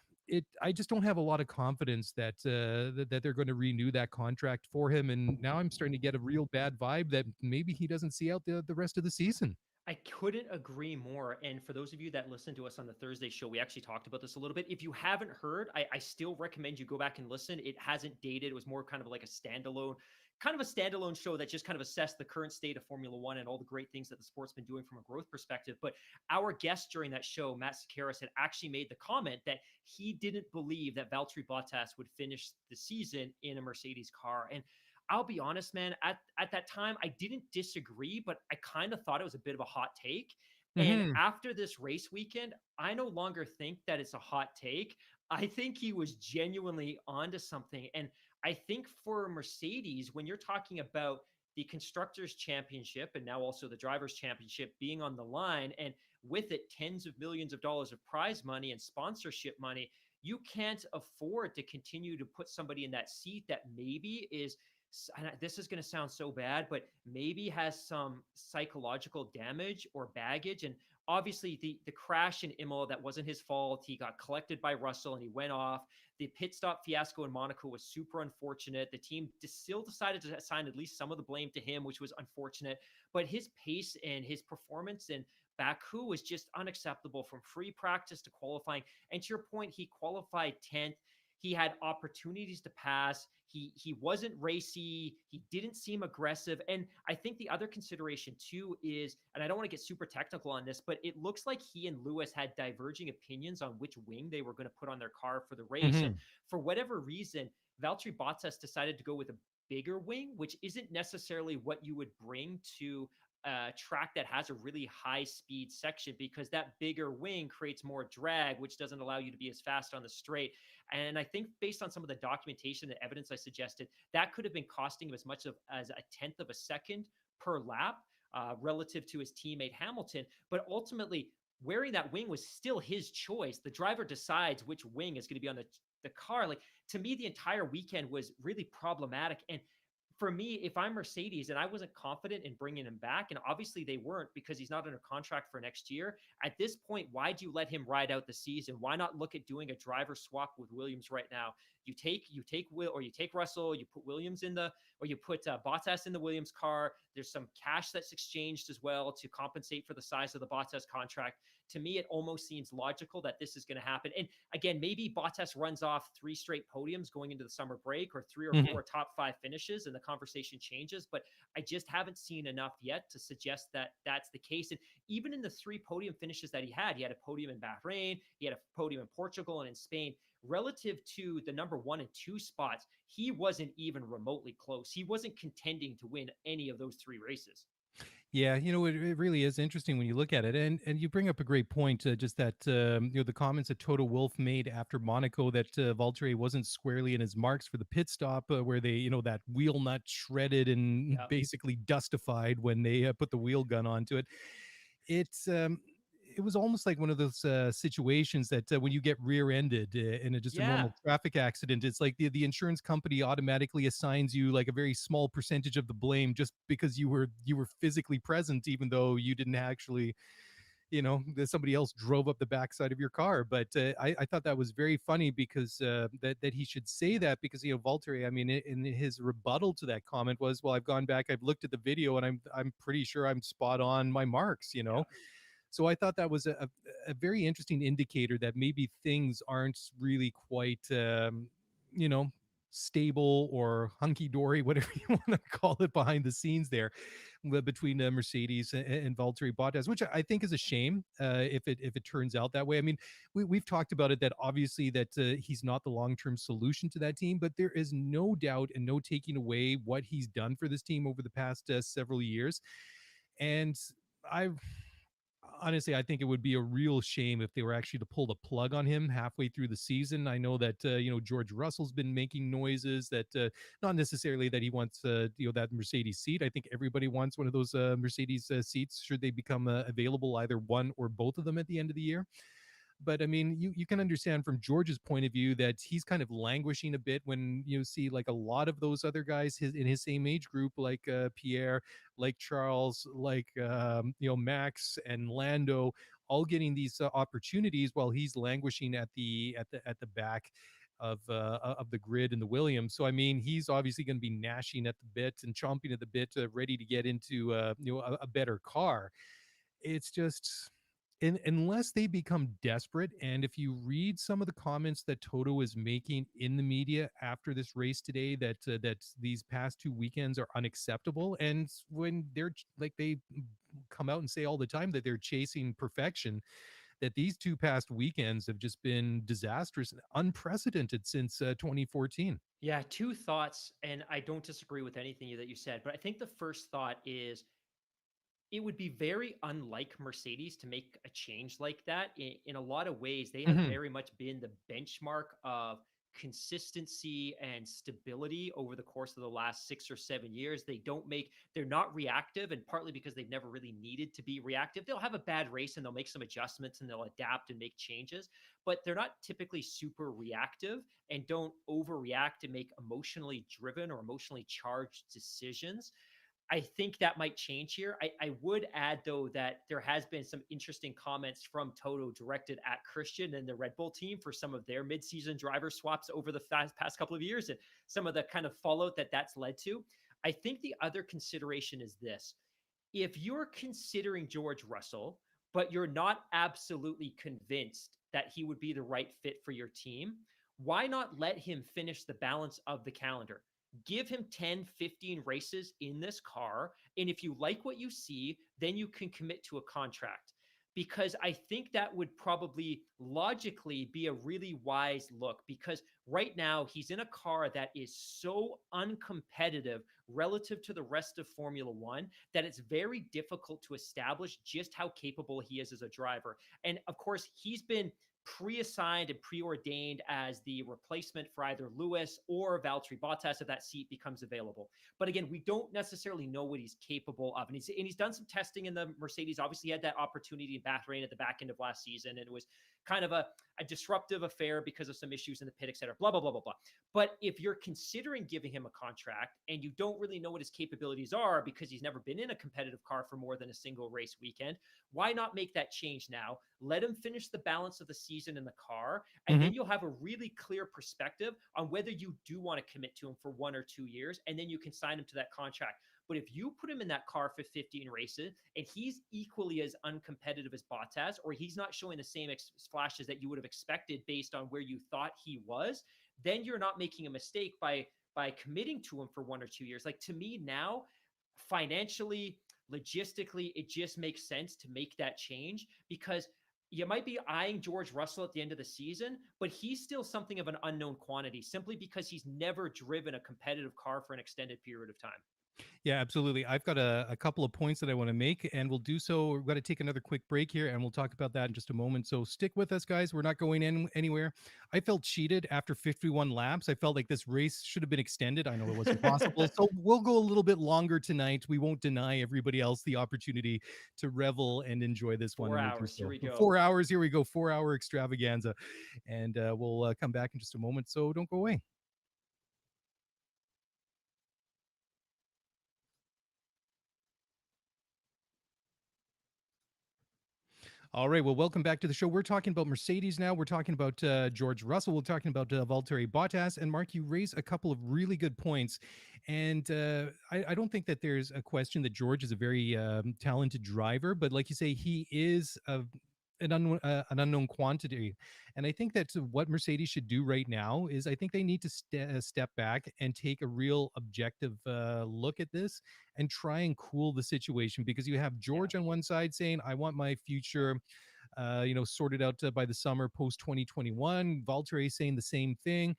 I just don't have a lot of confidence that that they're going to renew that contract for him. And now I'm starting to get a real bad vibe that maybe he doesn't see out the rest of the season. I couldn't agree more. And for those of you that listen to us on the Thursday show, we actually talked about this a little bit. If you haven't heard, I still recommend you go back and listen. It hasn't dated. It was more kind of like a standalone show that just kind of assessed the current state of Formula One and all the great things that the sport's been doing from a growth perspective. But our guest during that show, Matt Sakaris, had actually made the comment that he didn't believe that Valtteri Bottas would finish the season in a Mercedes car. And I'll be honest, man, at that time, I didn't disagree, but I kind of thought it was a bit of a hot take. And Hmm. after this race weekend, I no longer think that it's a hot take. I think he was genuinely onto something. And I think for Mercedes, when you're talking about the Constructors' Championship and now also the Drivers' Championship being on the line, and with it, tens of millions of dollars of prize money and sponsorship money, you can't afford to continue to put somebody in that seat that maybe is and this is going to sound so bad, but maybe has some psychological damage or baggage. And obviously, the crash in Imola, that wasn't his fault. He got collected by Russell and he went off. The pit stop fiasco in Monaco was super unfortunate. The team still decided to assign at least some of the blame to him, which was unfortunate. But his pace and his performance in Baku was just unacceptable from free practice to qualifying. And to your point, he qualified 10th. He had opportunities to pass. He wasn't racy. He didn't seem aggressive. And I think the other consideration too is, and I don't want to get super technical on this, but it looks like he and Lewis had diverging opinions on which wing they were going to put on their car for the race. And Hmm. for whatever reason, Valtteri Bottas decided to go with a bigger wing, which isn't necessarily what you would bring to a track that has a really high speed section, because that bigger wing creates more drag, which doesn't allow you to be as fast on the straight. And I think based on some of the documentation and evidence I suggested, that could have been costing him as much as a tenth of a second per lap, relative to his teammate Hamilton. But ultimately, wearing that wing was still his choice. The driver decides which wing is going to be on the car. Like, to me, the entire weekend was really problematic. And for me, if I'm Mercedes and I wasn't confident in bringing him back, and obviously they weren't because he's not under contract for next year, at this point, why'd you let him ride out the season? Why not look at doing a driver swap with Williams right now? You take Russell, you put Williams in the, or you put Bottas in the Williams car. There's some cash that's exchanged as well to compensate for the size of the Bottas contract. To me, it almost seems logical that this is going to happen. And again, maybe Bottas runs off 3 straight podiums going into the summer break, or 3 or Hmm. 4 top 5 finishes, and the conversation changes. But I just haven't seen enough yet to suggest that that's the case. And even in the 3 podium finishes that he had a podium in Bahrain, he had a podium in Portugal and in Spain. Relative to the number 1 and 2 spots, he wasn't even remotely close. He wasn't contending to win any of those 3 races. Yeah, it really is interesting when you look at it, and you bring up a great point. Just that the comments that Toto Wolff made after Monaco, that Valtteri wasn't squarely in his marks for the pit stop, where they, that wheel nut shredded and Yeah. basically dustified when they put the wheel gun onto it. It's it was almost like one of those situations that when you get rear-ended in just a Yeah. normal traffic accident, it's like the insurance company automatically assigns you like a very small percentage of the blame just because you were physically present, even though you didn't actually, that somebody else drove up the backside of your car. But I thought that was very funny because that he should say that, because Valtteri, I mean, in his rebuttal to that comment was, well, I've gone back, I've looked at the video, and I'm pretty sure I'm spot on my marks. Yeah. So I thought that was a very interesting indicator that maybe things aren't really quite, you know, stable or hunky dory, whatever you want to call it, behind the scenes there, between Mercedes and Valtteri Bottas, which I think is a shame if it turns out that way. I mean, we've talked about it, that obviously that he's not the long term solution to that team, but there is no doubt and no taking away what he's done for this team over the past several years. And I honestly, I think it would be a real shame if they were actually to pull the plug on him halfway through the season. I know that George Russell's been making noises that not necessarily that he wants that Mercedes seat. I think everybody wants one of those Mercedes seats should they become available, either one or both of them at the end of the year. But I mean, you can understand from George's point of view that he's kind of languishing a bit when you see like a lot of those other guys in his same age group, like Pierre, like Charles, like Max and Lando, all getting these opportunities while he's languishing at the back of the grid in the Williams. So I mean, he's obviously going to be gnashing at the bit and chomping at the bit, ready to get into a better car. It's just, unless they become desperate. And if you read some of the comments that Toto is making in the media after this race today, that these past 2 weekends are unacceptable, and when they're like, they come out and say all the time that they're chasing perfection, that these 2 past weekends have just been disastrous and unprecedented since 2014. Yeah, 2 thoughts, and I don't disagree with anything that you said, but I think the first thought is it would be very unlike Mercedes to make a change like that. In a lot of ways, they have Hmm. very much been the benchmark of consistency and stability over the course of the last 6 or 7 years. They're not reactive, and partly because they've never really needed to be reactive. They'll have a bad race and they'll make some adjustments and they'll adapt and make changes, but they're not typically super reactive and don't overreact and make emotionally driven or emotionally charged decisions. I think that might change here. I would add, though, that there has been some interesting comments from Toto directed at Christian and the Red Bull team for some of their midseason driver swaps over the past couple of years and some of the kind of fallout that that's led to. I think the other consideration is this: if you're considering George Russell, but you're not absolutely convinced that he would be the right fit for your team, why not let him finish the balance of the calendar? Give him 10, 15 races in this car. And if you like what you see, then you can commit to a contract. Because I think that would probably logically be a really wise look. Because right now, he's in a car that is so uncompetitive relative to the rest of Formula One that it's very difficult to establish just how capable he is as a driver. And of course, he's been pre-assigned and preordained as the replacement for either Lewis or Valtteri Bottas if that seat becomes available. But again, we don't necessarily know what he's capable of. And he's done some testing in the Mercedes. Obviously, he had that opportunity in Bahrain at the back end of last season, and it was kind of a disruptive affair because of some issues in the pit, et cetera, blah, blah, blah, blah, blah. But if you're considering giving him a contract and you don't really know what his capabilities are because he's never been in a competitive car for more than a single race weekend, why not make that change now? Let him finish the balance of the season in the car, and then you'll have a really clear perspective on whether you do want to commit to him for 1 or 2 years, and then you can sign him to that contract. But if you put him in that car for 15 races and he's equally as uncompetitive as Bottas, or he's not showing the same flashes that you would have expected based on where you thought he was, then you're not making a mistake by committing to him for 1 or 2 years. Like, to me now, financially, logistically, it just makes sense to make that change, because you might be eyeing George Russell at the end of the season, but he's still something of an unknown quantity simply because he's never driven a competitive car for an extended period of time. Yeah, absolutely. I've got a couple of points that I want to make, and we'll do so. We're going to take another quick break here, and we'll talk about that in just a moment. So stick with us, guys. We're not going anywhere. I felt cheated after 51 laps. I felt like this race should have been extended. I know it wasn't possible. So we'll go a little bit longer tonight. We won't deny everybody else the opportunity to revel and enjoy this one. 4 hours. Here we go. 4 hours. Here we go. 4 hour extravaganza. And we'll come back in just a moment. So don't go away. All right. Well, welcome back to the show. We're talking about Mercedes now. We're talking about George Russell. We're talking about Valtteri Bottas. And Mark, you raise a couple of really good points. And I don't think that there's a question that George is a very talented driver. But like you say, he is an unknown quantity. And I think that's what Mercedes should do right now is I think they need to step back and take a real objective look at this and try and cool the situation, because you have George on one side saying, I want my future sorted out by the summer post 2021. Valtteri saying the same thing.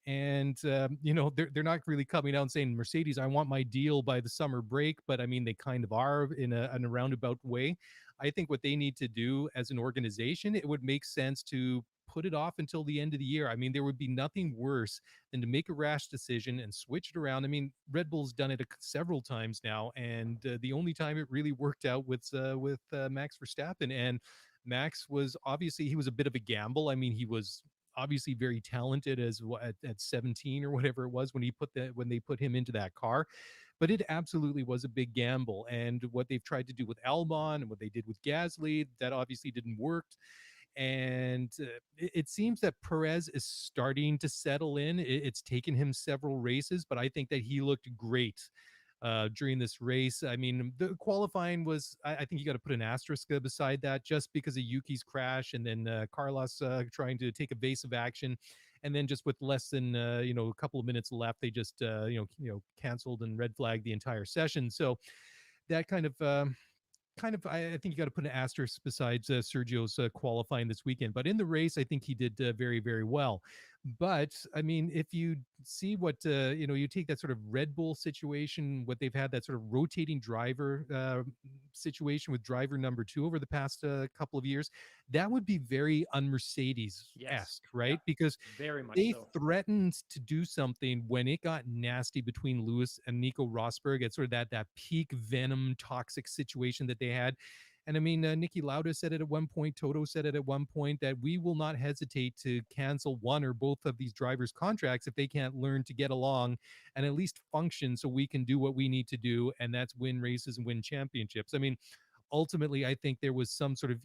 And they're not really coming out and saying, Mercedes, I want my deal by the summer break, but I mean they kind of are in a roundabout way. I think what they need to do as an organization, it would make sense to put it off until the end of the year. I mean, there would be nothing worse than to make a rash decision and switch it around. I mean, Red Bull's done it several times now, and the only time it really worked out was with Max Verstappen. And Max was obviously, he was a bit of a gamble. I mean, he was obviously very talented at 17 or whatever it was when they put him into that car, but it absolutely was a big gamble. And what they've tried to do with Albon and what they did with Gasly, that obviously didn't work. And it seems that Perez is starting to settle in. It's taken him several races, but I think that he looked great during this race. I mean, the qualifying was, I think you got to put an asterisk beside that, just because of Yuki's crash and then Carlos trying to take evasive action. And then just with less than, a couple of minutes left, they just, canceled and red flagged the entire session. So that I think you got to put an asterisk besides Sergio's qualifying this weekend. But in the race, I think he did very, very well. But I mean, if you see what you take that sort of Red Bull situation, what they've had, that sort of rotating driver situation with driver number two over the past couple of years, that would be very un-Mercedes Yes. esque, Yeah. right? Because Very much they so. threatened to do something when it got nasty between Lewis and Nico Rosberg at sort of that peak venom toxic situation that they had. And I mean, Nicky Lauda said it at one point, Toto said it at one point, that we will not hesitate to cancel one or both of these drivers' contracts if they can't learn to get along and at least function so we can do what we need to do, and that's win races and win championships. I mean, ultimately, I think there was some sort of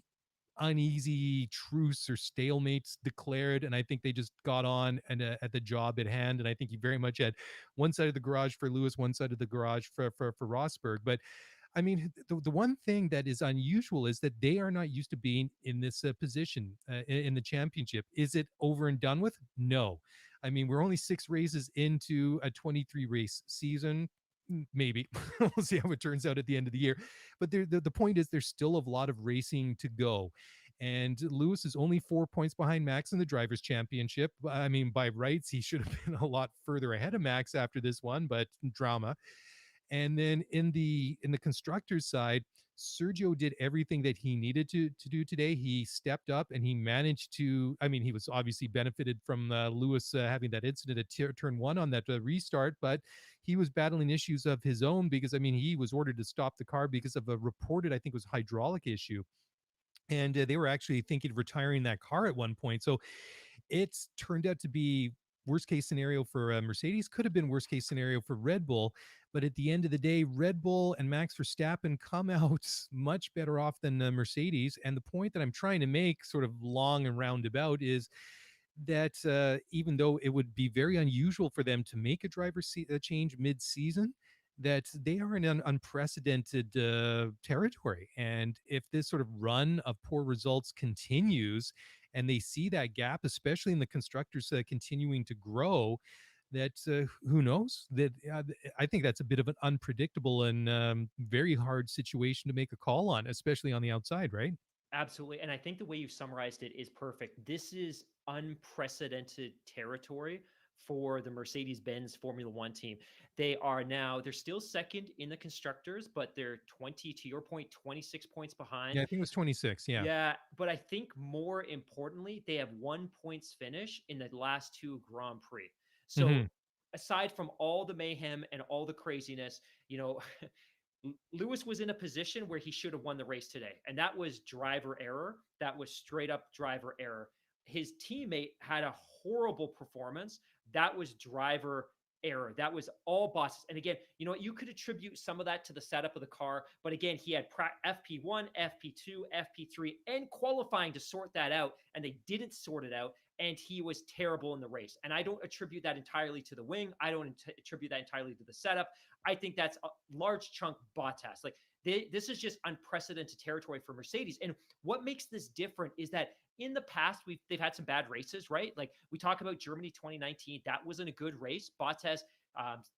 uneasy truce or stalemates declared, and I think they just got on and at the job at hand. And I think he very much had one side of the garage for Lewis, one side of the garage for Rosberg. But I mean, the one thing that is unusual is that they are not used to being in this position in the championship. Is it over and done with? No. I mean, we're only 6 races into a 23 race season. Maybe we'll see how it turns out at the end of the year. But the point is, there's still a lot of racing to go. And Lewis is only 4 points behind Max in the Drivers' Championship. I mean, by rights, he should have been a lot further ahead of Max after this one, but drama. And then in the constructors side, Sergio did everything that he needed to do today. He stepped up and he managed to. I mean, he was obviously benefited from Lewis having that incident at turn one on that restart, but he was battling issues of his own because I mean he was ordered to stop the car because of a reported, I think, it was hydraulic issue, and they were actually thinking of retiring that car at one point. So it's turned out to be worst case scenario for Mercedes, could have been worst case scenario for Red Bull. But at the end of the day, Red Bull and Max Verstappen come out much better off than Mercedes. And the point that I'm trying to make, sort of long and roundabout, is that even though it would be very unusual for them to make a change mid-season, that they are in an unprecedented territory. And if this sort of run of poor results continues, and they see that gap, especially in the constructors, continuing to grow, that who knows? That I think that's a bit of an unpredictable and very hard situation to make a call on, especially on the outside, right? Absolutely. And I think the way you summarized it is perfect. This is unprecedented territory for the Mercedes Benz Formula One team. They're still second in the constructors, but they're 20, to your point, 26 points behind. Yeah, I think it was 26. Yeah. Yeah, but I think more importantly, they have 1 points finish in the last two Grand Prix. So Hmm. aside from all the mayhem and all the craziness, you know, Lewis was in a position where he should have won the race today, and that was driver error. That was straight up driver error. His teammate had a horrible performance. That was driver error. That was all bosses. And again, you know what? You could attribute some of that to the setup of the car, but again, he had FP1, FP2, FP3, and qualifying to sort that out, and they didn't sort it out. And he was terrible in the race. And I don't attribute that entirely to the wing. I don't attribute that entirely to the setup. I think that's a large chunk Bottas. Like this is just unprecedented territory for Mercedes. And what makes this different is that in the past they've had some bad races, right? Like we talk about Germany 2019, that wasn't a good race. Bottas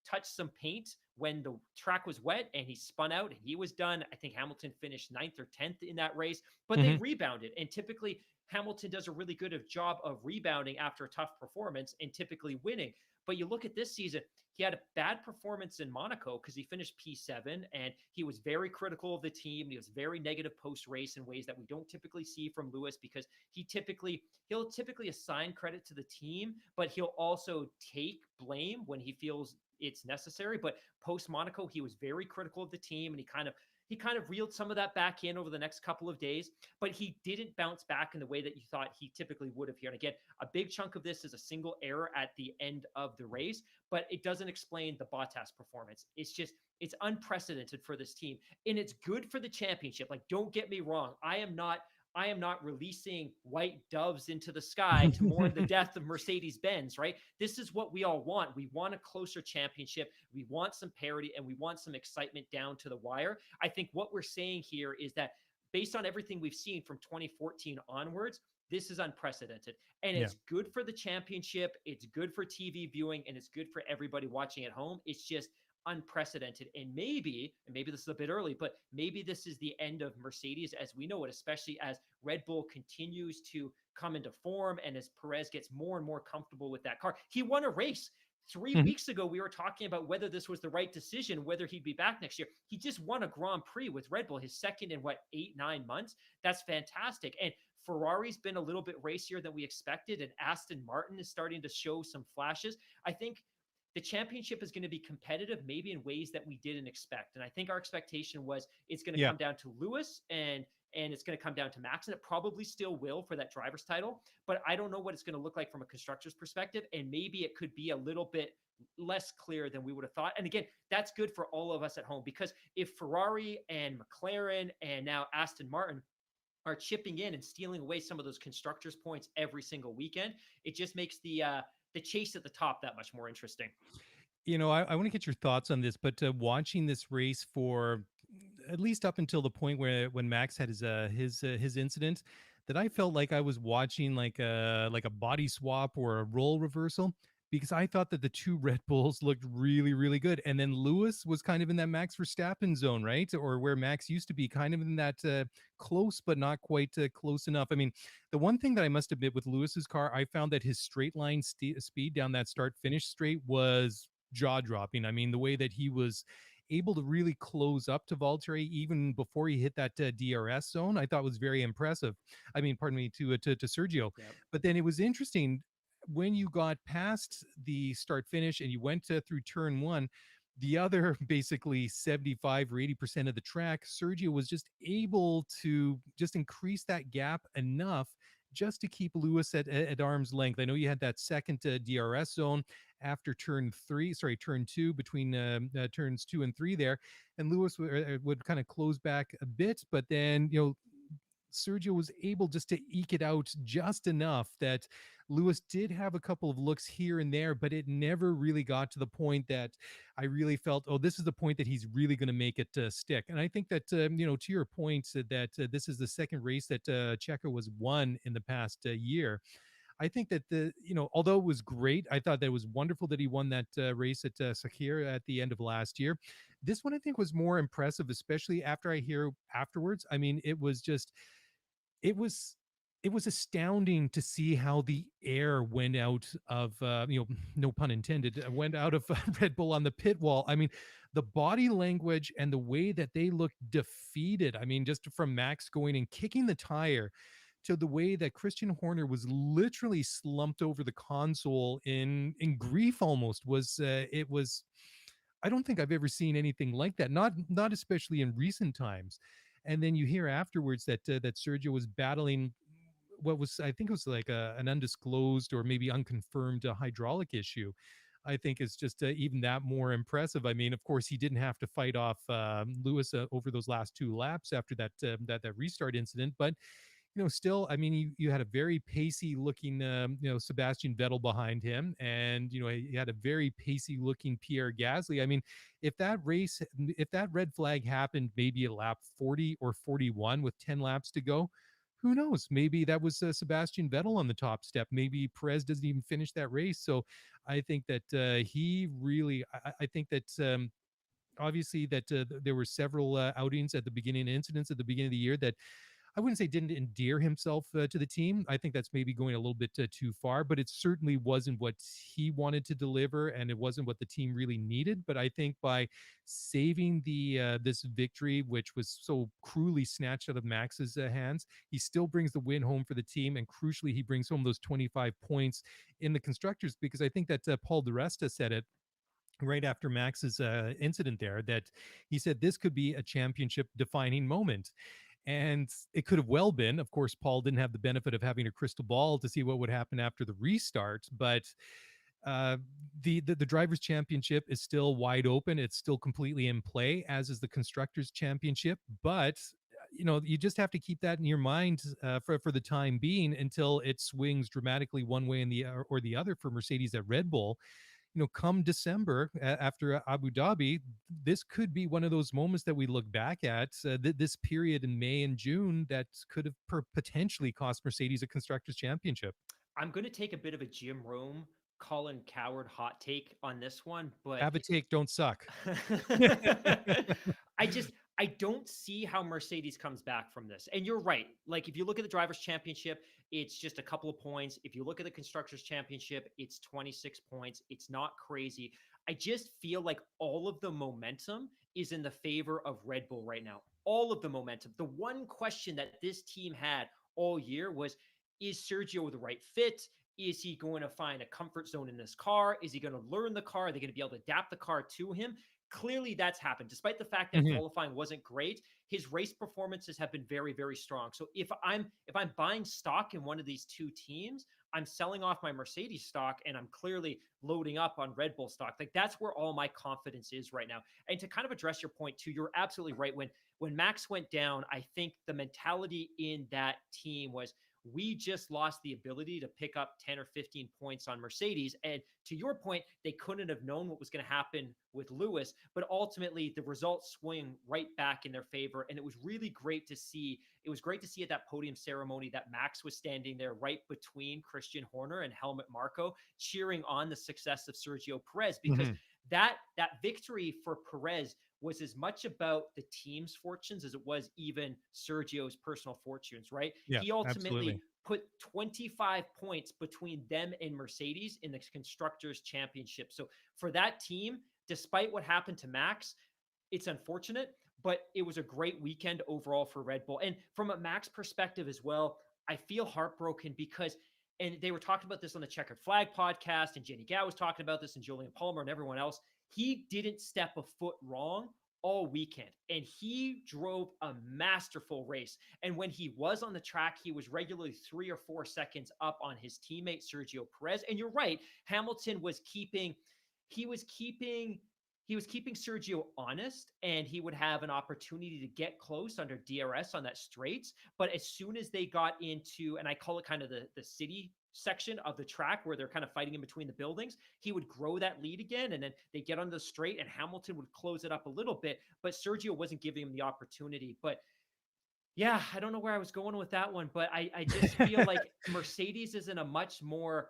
touched some paint when the track was wet and he spun out and he was done. I think Hamilton finished 9th or 10th in that race, but they Hmm. rebounded. And typically Hamilton does a really good job of rebounding after a tough performance and typically winning. But you look at this season, he had a bad performance in Monaco because he finished P7 and he was very critical of the team. He was very negative post race in ways that we don't typically see from Lewis because he'll typically assign credit to the team, but he'll also take blame when he feels it's necessary. But post Monaco, he was very critical of the team and he kind of reeled some of that back in over the next couple of days, but he didn't bounce back in the way that you thought he typically would have here. And again, a big chunk of this is a single error at the end of the race, but it doesn't explain the Bottas performance. It's unprecedented for this team, and it's good for the championship. Like, don't get me wrong. I am not releasing white doves into the sky to mourn the death of Mercedes-Benz, right? This is what we all want. We want a closer championship. We want some parity and we want some excitement down to the wire. I think what we're saying here is that based on everything we've seen from 2014 onwards, this is unprecedented. And Yeah. it's good for the championship. It's good for TV viewing and it's good for everybody watching at home. It's just unprecedented. And maybe this is a bit early, but maybe this is the end of Mercedes as we know it, especially as Red Bull continues to come into form and as Perez gets more and more comfortable with that car. He won a race. 3 weeks ago, we were talking about whether this was the right decision, whether he'd be back next year. He just won a Grand Prix with Red Bull, his second in what, 8, 9 months? That's fantastic. And Ferrari's been a little bit racier than we expected, and Aston Martin is starting to show some flashes. I think the championship is going to be competitive, maybe in ways that we didn't expect. And I think our expectation was it's going to come down to Lewis and it's going to come down to Max, and it probably still will for that driver's title. But I don't know what it's going to look like from a constructor's perspective, and maybe it could be a little bit less clear than we would have thought. And again, that's good for all of us at home, because if Ferrari and McLaren and now Aston Martin are chipping in and stealing away some of those constructors' points every single weekend, it just makes the chase at the top that much more interesting. I want to get your thoughts on this, but watching this race for at least up until the point where when Max had his incident, that I felt like I was watching like a body swap or a role reversal, because I thought that the two Red Bulls looked really, really good. And then Lewis was kind of in that Max Verstappen zone, right? Or where Max used to be, kind of in that close, but not quite close enough. I mean, the one thing that I must admit with Lewis's car, I found that his straight line speed down that start finish straight was jaw dropping. I mean, the way that he was able to really close up to Valtteri even before he hit that DRS zone, I thought was very impressive. I mean, pardon me, to Sergio. Yep. But then it was interesting when you got past the start finish and you went through turn one, the other basically 75 or 80% of the track, Sergio was just able to just increase that gap enough just to keep Lewis at arm's length. I know you had that second DRS zone after turn two, between turns 2 and 3 there, and Lewis would kind of close back a bit, but then Sergio was able just to eke it out just enough that Lewis did have a couple of looks here and there, but it never really got to the point that I really felt, oh, this is the point that he's really going to make it stick. And I think that, to your point, that this is the second race that Checo was won in the past year. I think that although it was great, I thought that it was wonderful that he won that race at Sakir at the end of last year. This one I think was more impressive, especially after I hear afterwards. I mean, it was astounding to see how the air went out of, no pun intended, went out of Red Bull on the pit wall. I mean, the body language and the way that they looked defeated. I mean, just from Max going and kicking the tire to the way that Christian Horner was literally slumped over the console in grief almost it was, I don't think I've ever seen anything like that. Not especially in recent times. And then you hear afterwards that Sergio was battling what was, I think it was like an undisclosed or maybe unconfirmed hydraulic issue. I think is just even that more impressive. I mean, of course, he didn't have to fight off Lewis over those last 2 laps after that restart incident, but still, I mean, you had a very pacey looking, Sebastian Vettel behind him, and he had a very pacey looking Pierre Gasly. I mean, if that red flag happened maybe at lap 40 or 41 with 10 laps to go, who knows? Maybe that was Sebastian Vettel on the top step. Maybe Perez doesn't even finish that race. So I think that he really, I think that. Obviously, that there were several outings at the beginning, incidents at the beginning of the year that I wouldn't say didn't endear himself to the team. I think that's maybe going a little bit too far, but it certainly wasn't what he wanted to deliver, and it wasn't what the team really needed. But I think by saving this victory, which was so cruelly snatched out of Max's hands, he still brings the win home for the team, and crucially, he brings home those 25 points in the constructors, because I think that Paul di Resta said it right after Max's incident there, that he said this could be a championship defining moment. And it could have well been. Of course, Paul didn't have the benefit of having a crystal ball to see what would happen after the restart, but the drivers' championship is still wide open. It's still completely in play, as is the constructors' championship. But you just have to keep that in your mind for the time being until it swings dramatically one way or the other for Mercedes at Red Bull. Come December after Abu Dhabi, this could be one of those moments that we look back at this period in May and June that could have potentially cost Mercedes a constructors championship. I'm going to take a bit of a Jim Rome Colin Coward hot take on this one, but Have a take, don't suck. I just I don't see how Mercedes comes back from this. And you're right. Like if you look at the drivers championship, it's just a couple of points. If you look at the constructors championship, it's 26 points. It's not crazy. I just feel like all of the momentum is in the favor of Red Bull right now. All of the momentum. The one question that this team had all year was, is Sergio the right fit? Is he going to find a comfort zone in this car? Is he going to learn the car? Are they going to be able to adapt the car to him? Clearly, that's happened. Despite the fact that Mhm. qualifying wasn't great, his race performances have been very, very strong. So if I'm buying stock in one of these two teams, I'm selling off my Mercedes stock and I'm clearly loading up on Red Bull stock. Like that's where all my confidence is right now. And to kind of address your point too, you're absolutely right. When Max went down, I think the mentality in that team was, we just lost the ability to pick up 10 or 15 points on Mercedes. And to your point, they couldn't have known what was going to happen with Lewis, but ultimately the results swing right back in their favor. And it was really great to see. It was great to see at that podium ceremony that Max was standing there right between Christian Horner and Helmut Marko, cheering on the success of Sergio Perez, because Mhm. that victory for Perez was as much about the team's fortunes as it was even Sergio's personal fortunes, right? Yeah, He ultimately absolutely. put 25 points between them and Mercedes in the Constructors' Championship. So for that team, despite what happened to Max, it's unfortunate, but it was a great weekend overall for Red Bull. And from a Max perspective as well, I feel heartbroken because, and they were talking about this on the Checkered Flag podcast, and Jenny Gow was talking about this, and Julian Palmer and everyone else. He didn't step a foot wrong all weekend, and he drove a masterful race. And when he was on the track, he was regularly 3 or 4 seconds up on his teammate Sergio Perez. And you're right, Hamilton was keeping, he was keeping he was keeping Sergio honest, and he would have an opportunity to get close under DRS on that straights. But as soon as they got into, and I call it kind of the city section of the track where they're kind of fighting in between the buildings, he would grow that lead again, and then they get on the straight, and Hamilton would close it up a little bit. But Sergio wasn't giving him the opportunity. But yeah, I don't know where I was going with that one, but I just feel like Mercedes is in a much more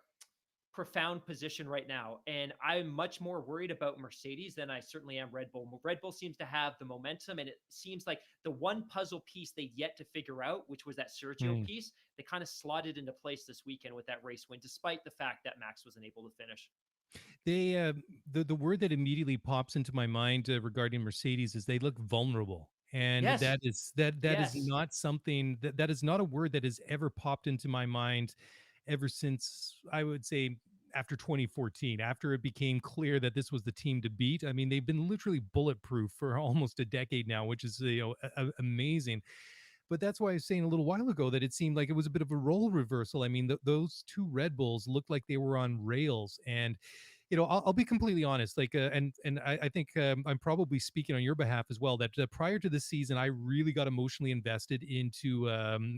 profound position right now. And I'm much more worried about Mercedes than I certainly am Red Bull. Red Bull seems to have the momentum, and it seems like the one puzzle piece they yet to figure out, which was that Sergio Mm. piece, they kind of slotted into place this weekend with that race win, despite the fact that Max wasn't able to finish. They the word that immediately pops into my mind regarding Mercedes is they look vulnerable, and Yes. that is Yes. not something that is not a word that has ever popped into my mind ever since, I would say, after 2014, after it became clear that this was the team to beat. I mean, they've been literally bulletproof for almost a decade now, which is, amazing. But that's why I was saying a little while ago that it seemed like it was a bit of a role reversal. I mean, those two Red Bulls looked like they were on rails. And I'll be completely honest. Like, and I think I'm probably speaking on your behalf as well. That prior to this season, I really got emotionally invested into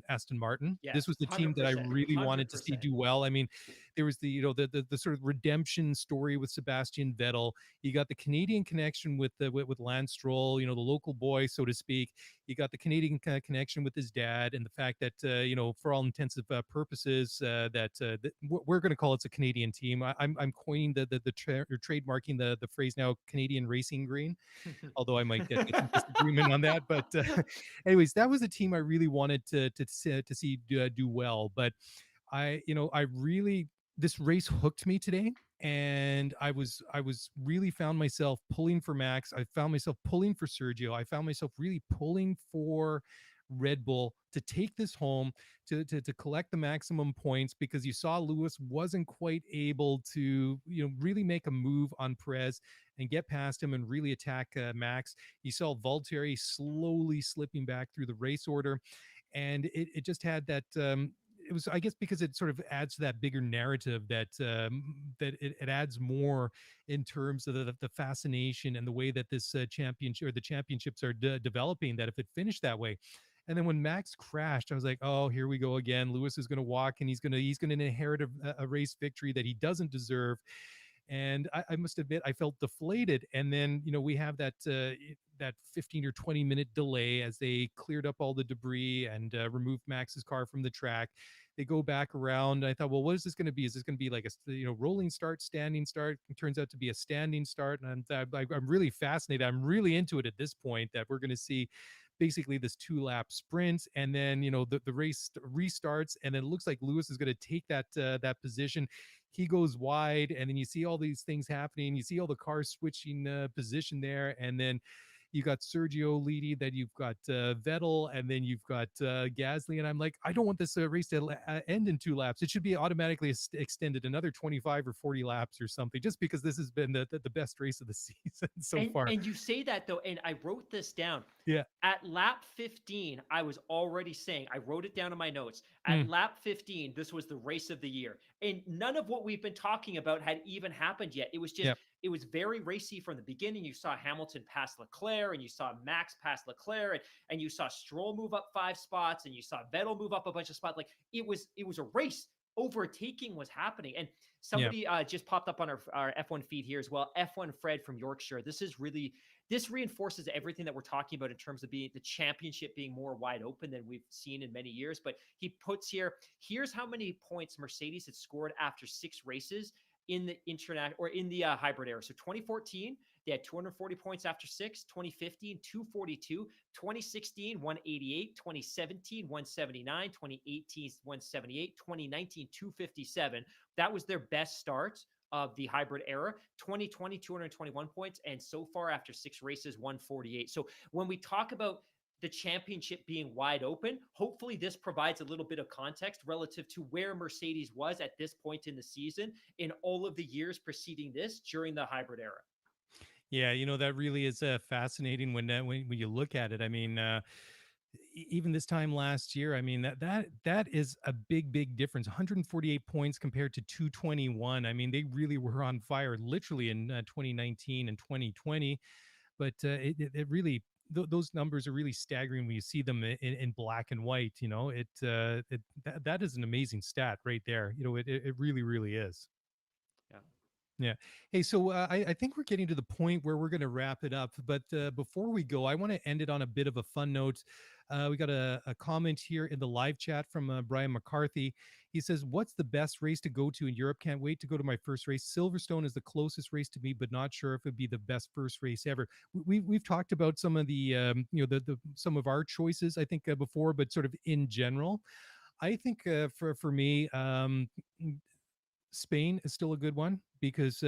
Aston Martin. This Yes. was the team that I 100%. really wanted to see 100%. do well. I mean, there was the sort of redemption story with Sebastian Vettel. You got the Canadian connection with Lance Stroll. The local boy, so to speak. You got the Canadian connection with his dad, and the fact that for all intensive purposes, we're going to call it a Canadian team. I'm coining or trademarking the phrase now, Canadian Racing Green, although I might get some disagreement on that. But anyways, that was a team I really wanted to see do well. But I really, this race hooked me today, and I was really found myself pulling for Max. I found myself pulling for Sergio. I found myself really pulling for Red Bull to take this home, to collect the maximum points, because you saw Lewis wasn't quite able to really make a move on Perez and get past him and really attack Max. You saw Valtteri slowly slipping back through the race order, and it just had that it was, I guess, because it sort of adds to that bigger narrative that it adds more in terms of the fascination and the way that this championship, or the championships, are developing, that if it finished that way. And then when Max crashed, I was like, oh, here we go again. Lewis is going to walk, and he's going to inherit a race victory that he doesn't deserve. And I must admit, I felt deflated. And then we have that 15 or 20 minute delay as they cleared up all the debris and removed Max's car from the track. They go back around. I thought, well, what is this going to be? Is this going to be like a rolling start, standing start? It turns out to be a standing start, and I'm really fascinated. I'm really into it at this point that we're going to see basically this 2-lap sprint, and then the race restarts, and then it looks like Lewis is going to take that position. He goes wide, and then you see all these things happening. You see all the cars switching position there, and then you got Sergio leading, then you've got Vettel, and then you've got Gasly. And I'm like, I don't want this race to end in 2 laps. It should be automatically extended another 25 or 40 laps or something, just because this has been the best race of the season so far. And you say that though, and I wrote this down. Yeah. At lap 15, I was already saying, I wrote it down in my notes. At lap 15, this was the race of the year. And none of what we've been talking about had even happened yet. It was just, it was very racy from the beginning. You saw Hamilton pass Leclerc, and you saw Max pass Leclerc, and you saw Stroll move up 5 spots, and you saw Vettel move up a bunch of spots. Like it was a race. Overtaking was happening. And somebody just popped up on our F1 feed here as well. F1 Fred from Yorkshire. This reinforces everything that we're talking about in terms of the championship being more wide open than we've seen in many years. But he puts here's how many points Mercedes had scored after 6 races in the hybrid era. So 2014, they had 240 points after 6, 2015, 242, 2016, 188, 2017, 179, 2018, 178, 2019, 257. That was their best start of the hybrid era. 2020, 221 points. And so far after 6 races, 148. So when we talk about the championship being wide open, hopefully this provides a little bit of context relative to where Mercedes was at this point in the season in all of the years preceding this during the hybrid era. Yeah, that really is fascinating when you look at it. I mean, even this time last year, I mean that is a big difference. 148 points compared to 221. I mean, they really were on fire, literally in 2019 and 2020. But it really those numbers are really staggering when you see them in black and white. That is an amazing stat right there. It really is. Yeah. Yeah. Hey, so I think we're getting to the point where we're going to wrap it up. But before we go, I want to end it on a bit of a fun note. We got a comment here in the live chat from Brian McCarthy. He says, "What's the best race to go to in Europe? Can't wait to go to my first race. Silverstone is the closest race to me, but not sure if it'd be the best first race ever." We've talked about some of the some of our choices, I think, before, but sort of in general, I think for me, Spain is still a good one because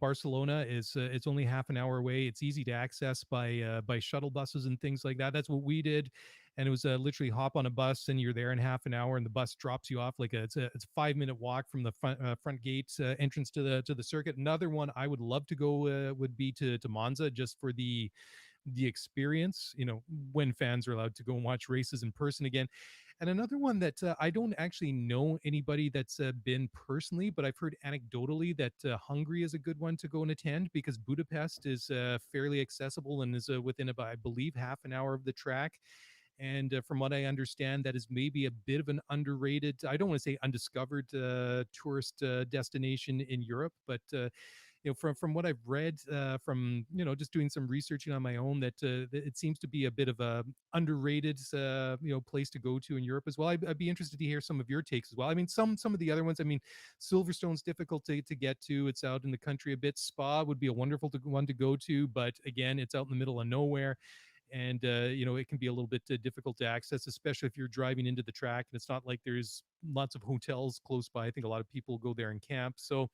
Barcelona is it's only half an hour away. It's easy to access by shuttle buses and things like that. That's what we did, and it was literally hop on a bus and you're there in half an hour, and the bus drops you off it's a 5-minute walk from the front gate entrance to the circuit. Another one I would love to go would be to Monza, just for the experience. When fans are allowed to go and watch races in person again. And another one that I don't actually know anybody that's been personally, but I've heard anecdotally that Hungary is a good one to go and attend, because Budapest is fairly accessible and is within about, I believe, half an hour of the track. And from what I understand, that is maybe a bit of an underrated, I don't want to say undiscovered tourist destination in Europe, but from what I've read, from just doing some researching on my own, that it seems to be a bit of a underrated place to go to in Europe as well. I'd be interested to hear some of your takes as well. I mean, some of the other ones. I mean, Silverstone's difficult to get to. It's out in the country a bit. Spa would be a wonderful one to go to, but again, it's out in the middle of nowhere. And it can be a little bit difficult to access, especially if you're driving into the track, and it's not like there's lots of hotels close by. I think a lot of people go there and camp. So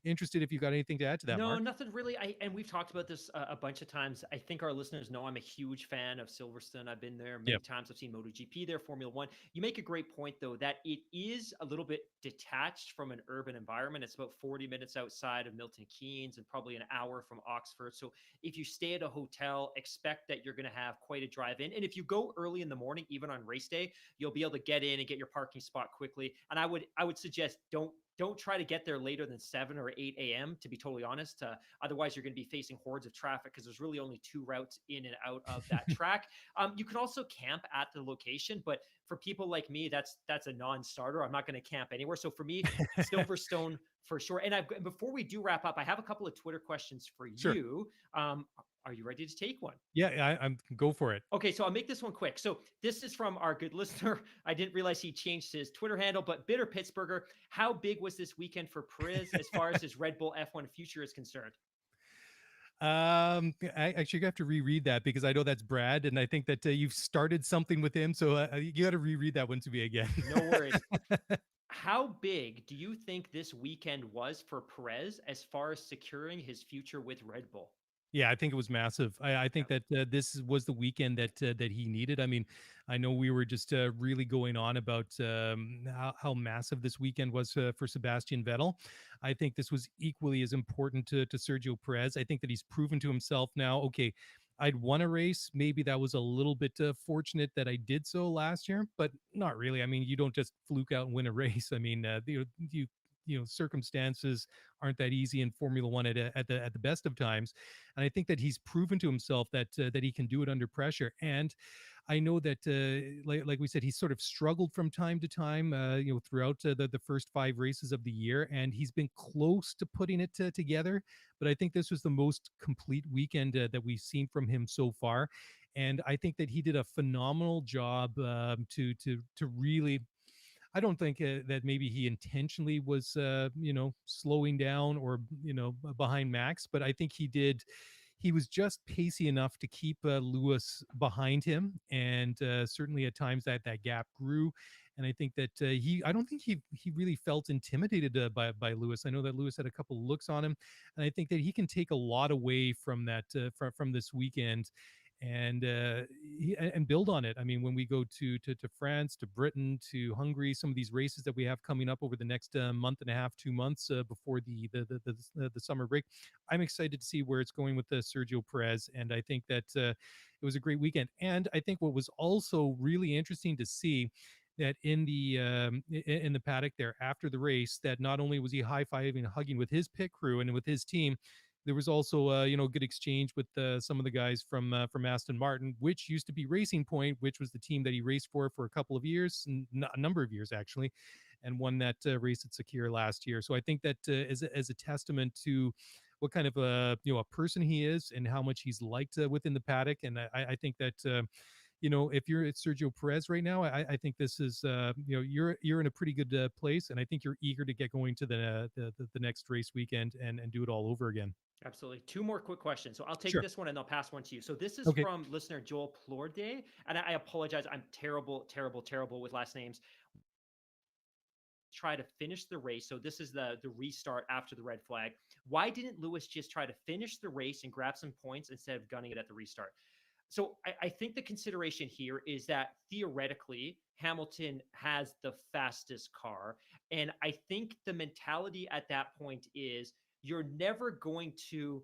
interested if you got anything to add to that. No, Mark? nothing really. And we've talked about this a bunch of times. I think our listeners know I'm a huge fan of Silverstone. I've been there many times. I've seen MotoGP there, Formula One. You make a great point, though, that it is a little bit detached from an urban environment. It's about 40 minutes outside of Milton Keynes and probably an hour from Oxford. So if you stay at a hotel, expect that you're going to have quite a drive in. And if you go early in the morning, even on race day, you'll be able to get in and get your parking spot quickly. And I would suggest don't try to get there later than 7 or 8 a.m., to be totally honest. Otherwise, you're going to be facing hordes of traffic, because there's really only 2 routes in and out of that track. You can also camp at the location, but for people like me, that's a non-starter. I'm not going to camp anywhere. So for me, Silverstone for sure. And before we do wrap up, I have a couple of Twitter questions for you. Are you ready to take one? Yeah, I'm go for it. Okay, so I'll make this one quick. So this is from our good listener. I didn't realize he changed his Twitter handle, but Bitter Pittsburgher. How big was this weekend for Perez as far as his Red Bull F1 future is concerned? I actually have to reread that because I know that's Brad, and I think that you've started something with him, so you got to reread that one to me again. No worries. How big do you think this weekend was for Perez as far as securing his future with Red Bull? Yeah, I think it was massive. I Yeah. think that this was the weekend that he needed. I mean, I know we were just really going on about how massive this weekend was for Sebastian Vettel. I think this was equally as important to Sergio Perez. I think that he's proven to himself now. Okay, I'd won a race. Maybe that was a little bit fortunate that I did so last year, but not really. I mean, you don't just fluke out and win a race. I mean, circumstances aren't that easy in Formula One at the best of times, and I think that he's proven to himself that he can do it under pressure. And I know that, like we said, he's sort of struggled from time to time, throughout the first 5 races of the year, and he's been close to putting it together. But I think this was the most complete weekend that we've seen from him so far, and I think that he did a phenomenal job to really. I don't think that maybe he intentionally was, slowing down or, behind Max, but I think he did. He was just pacey enough to keep Lewis behind him, and certainly at times that gap grew. And I think that I don't think he really felt intimidated by Lewis. I know that Lewis had a couple of looks on him, and I think that he can take a lot away from that from this weekend and and build on it. I mean, when we go to France, to Britain, to Hungary, some of these races that we have coming up over the next month and a half, 2 months before the summer break, I'm excited to see where it's going with Sergio Perez, and I think that it was a great weekend. And I think what was also really interesting to see that in the paddock there after the race, that not only was he high fiving and hugging with his pit crew and with his team, there was also good exchange with some of the guys from Aston Martin, which used to be Racing Point, which was the team that he raced for a couple of years, a number of years actually, and won that race at Sakir last year. So I think that as a testament to what kind of a person he is and how much he's liked within the paddock. And I think that if you're at Sergio Perez right now, I think this is you're in a pretty good place, and I think you're eager to get going to the next race weekend and do it all over again. Absolutely. Two more quick questions. So I'll take Sure. this one and I'll pass one to you. So this is Okay. from listener Joel Plorde. And I apologize. I'm terrible, terrible, terrible with last names. Try to finish the race. So this is the restart after the red flag. Why didn't Lewis just try to finish the race and grab some points instead of gunning it at the restart? So I think the consideration here is that theoretically Hamilton has the fastest car. And I think the mentality at that point is you're never going to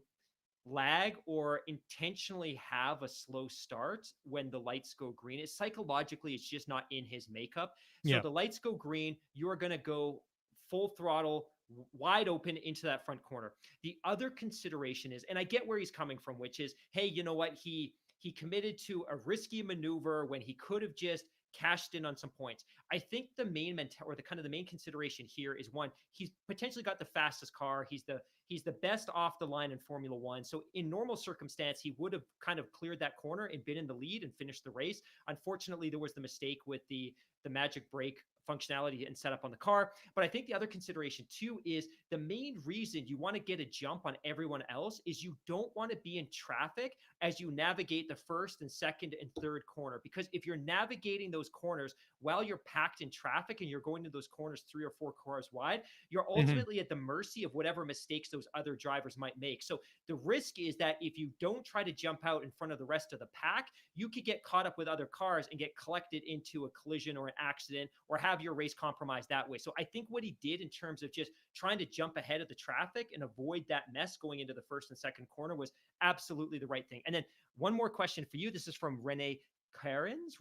lag or intentionally have a slow start when the lights go green. It's psychologically, it's just not in his makeup. So Yeah. the lights go green, you're going to go full throttle, wide open into that front corner. The other consideration is, and I get where he's coming from, which is, hey, you know what? He committed to a risky maneuver when he could have just cashed in on some points. I think the main or the main consideration here is, one, he's potentially got the fastest car. He's the best off the line in Formula One. So in normal circumstance, he would have kind of cleared that corner and been in the lead and finished the race. Unfortunately, there was the mistake with the magic brake functionality and setup on the car. But I think the other consideration too is the main reason you want to get a jump on everyone else is you don't want to be in traffic as you navigate the first and second and third corner. Because if you're navigating those corners while you're packed in traffic and you're going to those corners 3 or 4 cars wide, you're Hmm. ultimately at the mercy of whatever mistakes those other drivers might make. So the risk is that if you don't try to jump out in front of the rest of the pack, you could get caught up with other cars and get collected into a collision or an accident or have your race compromised that way. So I think what he did in terms of just trying to jump ahead of the traffic and avoid that mess going into the first and second corner was absolutely the right thing. And then one more question for you. This is from Renee Cairns.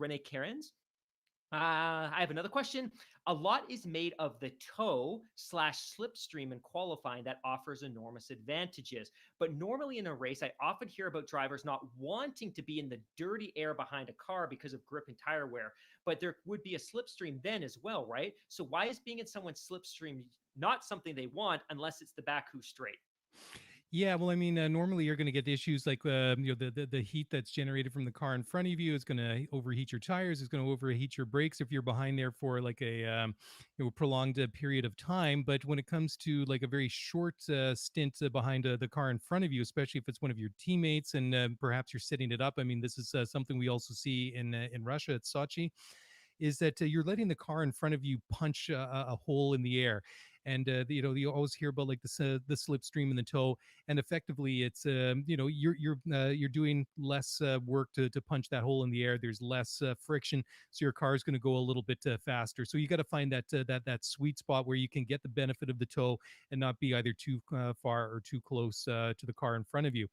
I have another question. A lot is made of the toe slash slipstream in qualifying that offers enormous advantages. But normally in a race, I often hear about drivers not wanting to be in the dirty air behind a car because of grip and tire wear. But there would be a slipstream then as well, right? So why is being in someone's slipstream not something they want unless it's the Baku straight? Yeah, well, I mean, normally you're going to get issues like the heat that's generated from the car in front of you is going to overheat your tires, is going to overheat your brakes if you're behind there for like a prolonged period of time. But when it comes to like a very short stint behind the car in front of you, especially if it's one of your teammates and perhaps you're setting it up, I mean, this is something we also see in Russia at Sochi, is that you're letting the car in front of you punch a hole in the air. And you always hear about like the slipstream in the toe, and effectively it's you're doing less work to punch that hole in the air. There's less friction, so your car is going to go a little bit faster. So you got to find that sweet spot where you can get the benefit of the toe and not be either too far or too close to the car in front of you.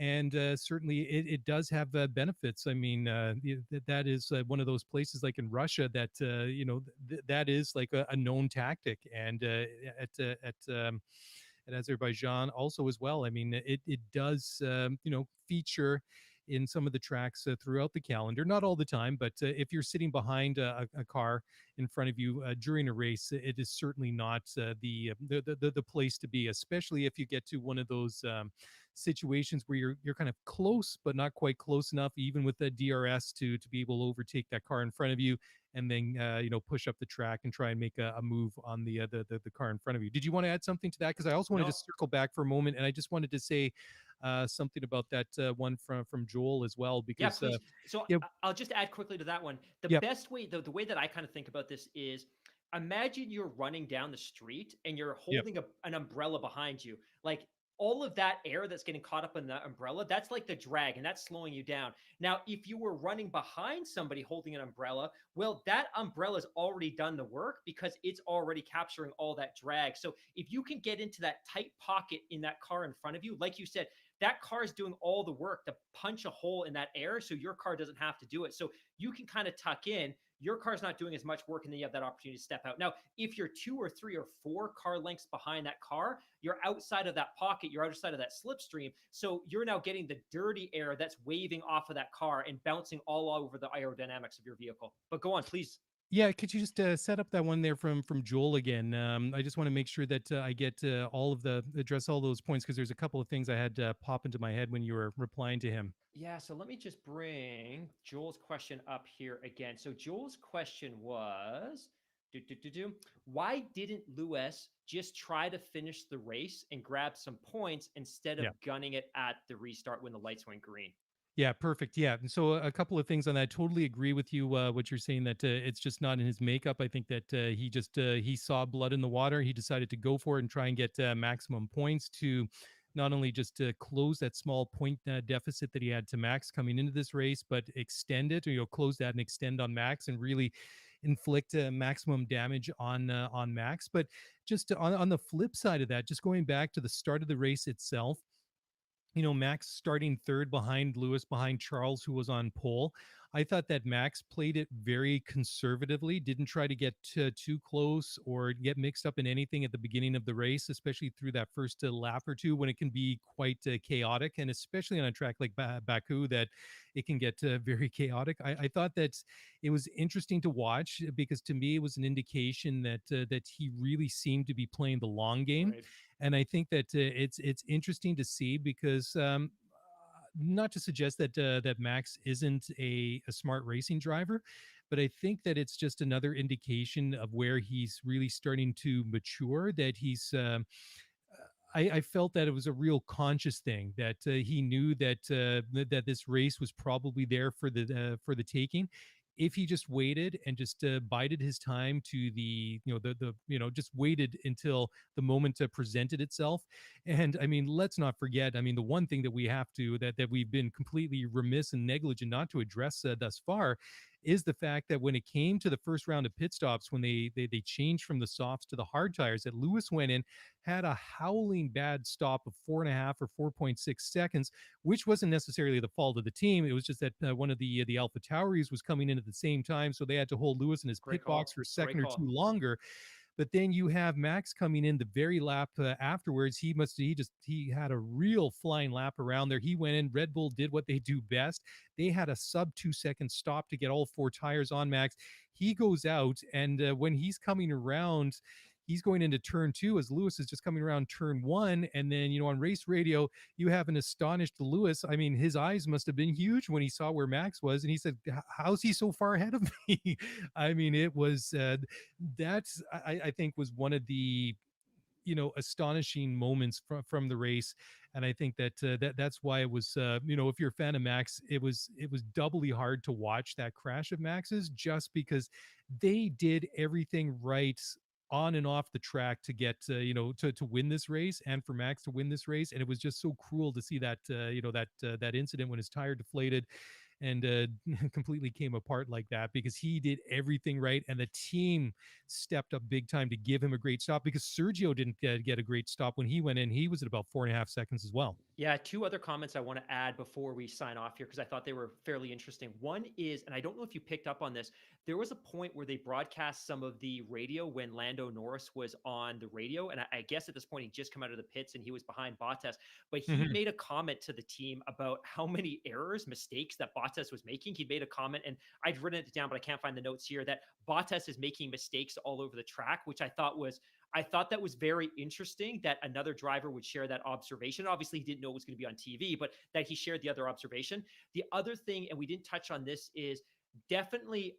And certainly it does have benefits. I mean, that is one of those places like in Russia that that is like a known tactic, and at Azerbaijan also as well. I mean, it does feature in some of the tracks throughout the calendar, not all the time, but if you're sitting behind a car in front of you during a race, it is certainly not the place to be, especially if you get to one of those situations where you're kind of close but not quite close enough, even with the DRS, to be able to overtake that car in front of you, and then push up the track and try and make a move on the car in front of you. Did you want to add something to that? Because I also wanted to No, circle back for a moment, and I just wanted to say something about that one from Joel as well, yeah, because please. So yeah, I'll just add quickly to that one. The yeah, best way, the way that I kind of think about this is, imagine you're running down the street and you're yeah, holding an umbrella behind you. Like, all of that air that's getting caught up in the umbrella, that's like the drag, and that's slowing you down. Now, if you were running behind somebody holding an umbrella, well, that umbrella's already done the work because it's already capturing all that drag. So if you can get into that tight pocket in that car in front of you, like you said, that car is doing all the work to punch a hole in that air so your car doesn't have to do it. So you can kind of tuck in. Your car's not doing as much work, and then you have that opportunity to step out. Now, if you're 2 or 3 or 4 car lengths behind that car, you're outside of that pocket, you're outside of that slipstream. So you're now getting the dirty air that's waving off of that car and bouncing all over the aerodynamics of your vehicle. But go on, please. yeah. Could you just set up that one there from Joel again? I just want to make sure that I get all of the address all those points, because there's a couple of things I had pop into my head when you were replying to him. Yeah, so let me just bring Joel's question up here again. So Joel's question was, why didn't Lewis just try to finish the race and grab some points instead of Yeah. gunning it at the restart when the lights went green? Yeah, perfect. Yeah. And so a couple of things on that. Totally agree with you. What you're saying, that it's just not in his makeup. I think that he just he saw blood in the water. He decided to go for it and try and get maximum points to not only just close that small point deficit that he had to Max coming into this race, but extend it, or close that and extend on Max and really inflict maximum damage on Max. But just on the flip side of that, just going back to the start of the race itself, Max starting third behind Lewis, behind Charles, who was on pole. I thought that Max played it very conservatively, didn't try to get too close or get mixed up in anything at the beginning of the race, especially through that first lap or two when it can be quite chaotic. And especially on a track like Baku, that it can get very chaotic. I thought that it was interesting to watch, because to me, it was an indication that he really seemed to be playing the long game. Right. And I think that it's interesting to see, because not to suggest that Max isn't a smart racing driver, but I think that it's just another indication of where he's really starting to mature. That he's I felt that it was a real conscious thing, that he knew that this race was probably there for the taking. If he just waited and just bided his time to just waited until the moment presented itself. And I mean, let's not forget. I mean, the one thing that we have to that we've been completely remiss and negligent not to address thus far is the fact that when it came to the first round of pit stops, when they changed from the softs to the hard tires, that Lewis went in, had a howling bad stop of 4.5 or 4.6 seconds, which wasn't necessarily the fault of the team. It was just that one of the Alpha Tauris was coming in at the same time, so they had to hold Lewis in his Great pit box call. for a Great second or two call. longer. But then you have Max coming in the very lap afterwards. He had a real flying lap around there. He went in. Red Bull did what they do best. They had a sub 2 second stop to get all four tires on Max. He goes out, and when he's coming around, he's going into turn two as Lewis is just coming around turn one. And then, on race radio, you have an astonished Lewis. I mean, his eyes must have been huge when he saw where Max was. And he said, how's he so far ahead of me? I mean, it was, I think was one of the, astonishing moments from the race. And I think that's why it was, if you're a fan of Max, it was doubly hard to watch that crash of Max's, just because they did everything right on and off the track to get to win this race, and for Max to win this race. And it was just so cruel to see that that incident when his tire deflated and completely came apart like that, because he did everything right and the team stepped up big time to give him a great stop, because Sergio didn't get a great stop when he went in. He was at about 4.5 seconds as well. Yeah, two other comments I want to add before we sign off here, because I thought they were fairly interesting. One is, and I don't know if you picked up on this, there was a point where they broadcast some of the radio when Lando Norris was on the radio. And I guess at this point, he'd just come out of the pits and he was behind Bottas. But he Mhm. made a comment to the team about how many errors, mistakes that Bottas was making. He'd made a comment, and I'd written it down, but I can't find the notes here, that Bottas is making mistakes all over the track, which I thought that was very interesting that another driver would share that observation. Obviously, he didn't know it was going to be on TV, but that he shared the other observation. The other thing, and we didn't touch on this, is definitely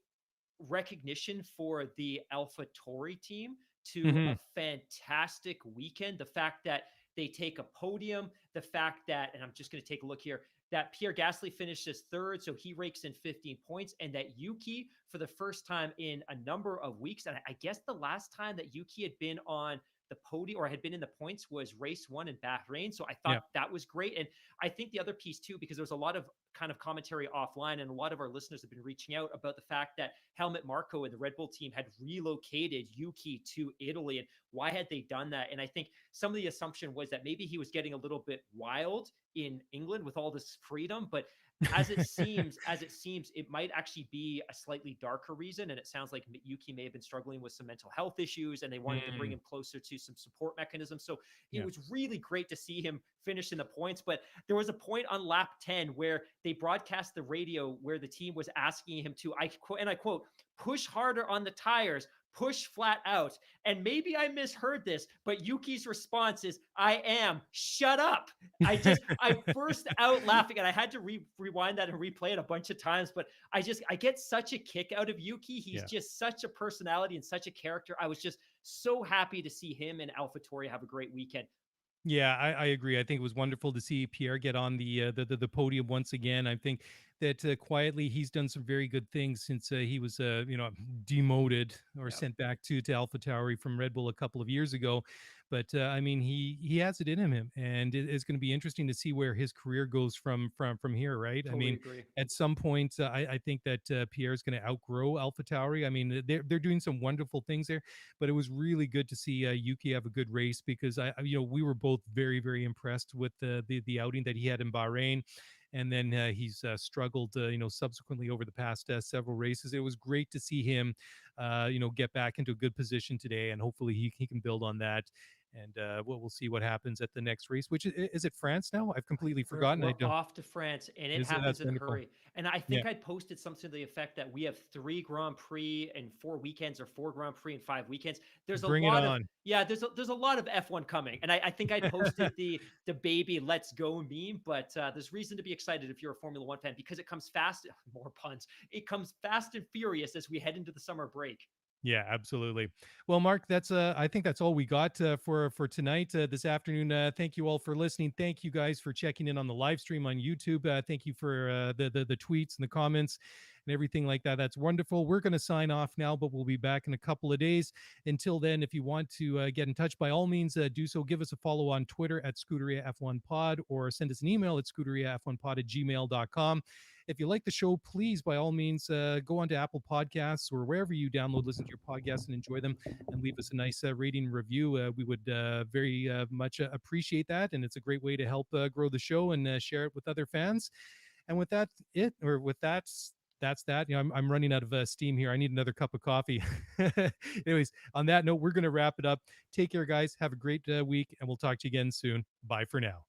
recognition for the AlphaTauri team to a Mhm. fantastic weekend. The fact that they take a podium, the fact that, and I'm just going to take a look here, that Pierre Gasly finishes third, so he rakes in 15 points, and that Yuki, for the first time in a number of weeks, and I guess the last time that Yuki had been on the podium or had been in the points was race one in Bahrain. So I Yeah. thought that was great. And I think the other piece too, because there was a lot of kind of commentary offline, and a lot of our listeners have been reaching out about the fact that Helmut Marko and the Red Bull team had relocated Yuki to Italy, and why had they done that? And I think some of the assumption was that maybe he was getting a little bit wild in England with all this freedom, but as it seems, it might actually be a slightly darker reason. And it sounds like Yuki may have been struggling with some mental health issues, and they wanted to bring Mm. him closer to some support mechanisms. So it Yeah. was really great to see him finish in the points. But there was a point on lap 10 where they broadcast the radio where the team was asking him to, I quote, push harder on the tires, push flat out. And maybe I misheard this, but Yuki's response is, I am, shut up. I burst out laughing, and I had to rewind that and replay it a bunch of times. But I get such a kick out of Yuki. He's Yeah. just such a personality and such a character. I was just so happy to see him and AlphaTauri have a great weekend. Yeah, I agree. I think it was wonderful to see Pierre get on the podium once again. I think that quietly he's done some very good things since he was demoted or Yeah, sent back to AlphaTauri from Red Bull a couple of years ago. But I mean, he has it in him, and it's going to be interesting to see where his career goes from here. Right? I totally mean, agree. at some point, I think that Pierre is going to outgrow AlphaTauri. I mean, they're doing some wonderful things there, but it was really good to see Yuki have a good race, because we were both very, very impressed with the outing that he had in Bahrain. And then he's struggled, subsequently over the past several races. It was great to see him, get back into a good position today, and hopefully he can build on that. And we'll see what happens at the next race, which is it France now? I've completely forgotten. I We're don't. off to France, and it Is it? happens That's in a wonderful. hurry. And I Yeah, think I posted something to the effect that we have 3 Grand Prix in 4 weekends, or 4 Grand Prix in 5 weekends. There's a bring it lot of on. yeah, there's a lot of F1 coming, and I think I posted the baby "Let's Go" meme. But there's reason to be excited if you're a Formula One fan, because it comes fast. More puns. It comes fast and furious as we head into the summer break. Yeah, absolutely. Well, Mark, that's I think that's all we got for tonight, this afternoon. Thank you all for listening. Thank you guys for checking in on the live stream on YouTube. Thank you for the tweets and the comments and everything like that. That's wonderful. We're going to sign off now, but we'll be back in a couple of days. Until then, if you want to get in touch, by all means, do so. Give us a follow on Twitter at Scuderia F1 Pod, or send us an email at scuderiaf1pod@gmail.com. If you like the show, please, by all means, go onto Apple Podcasts or wherever you download, listen to your podcasts and enjoy them, and leave us a nice rating and review. We would very much appreciate that. And it's a great way to help grow the show and share it with other fans. And with that, that's that. I'm running out of steam here. I need another cup of coffee. Anyways, on that note, we're going to wrap it up. Take care, guys. Have a great week, and we'll talk to you again soon. Bye for now.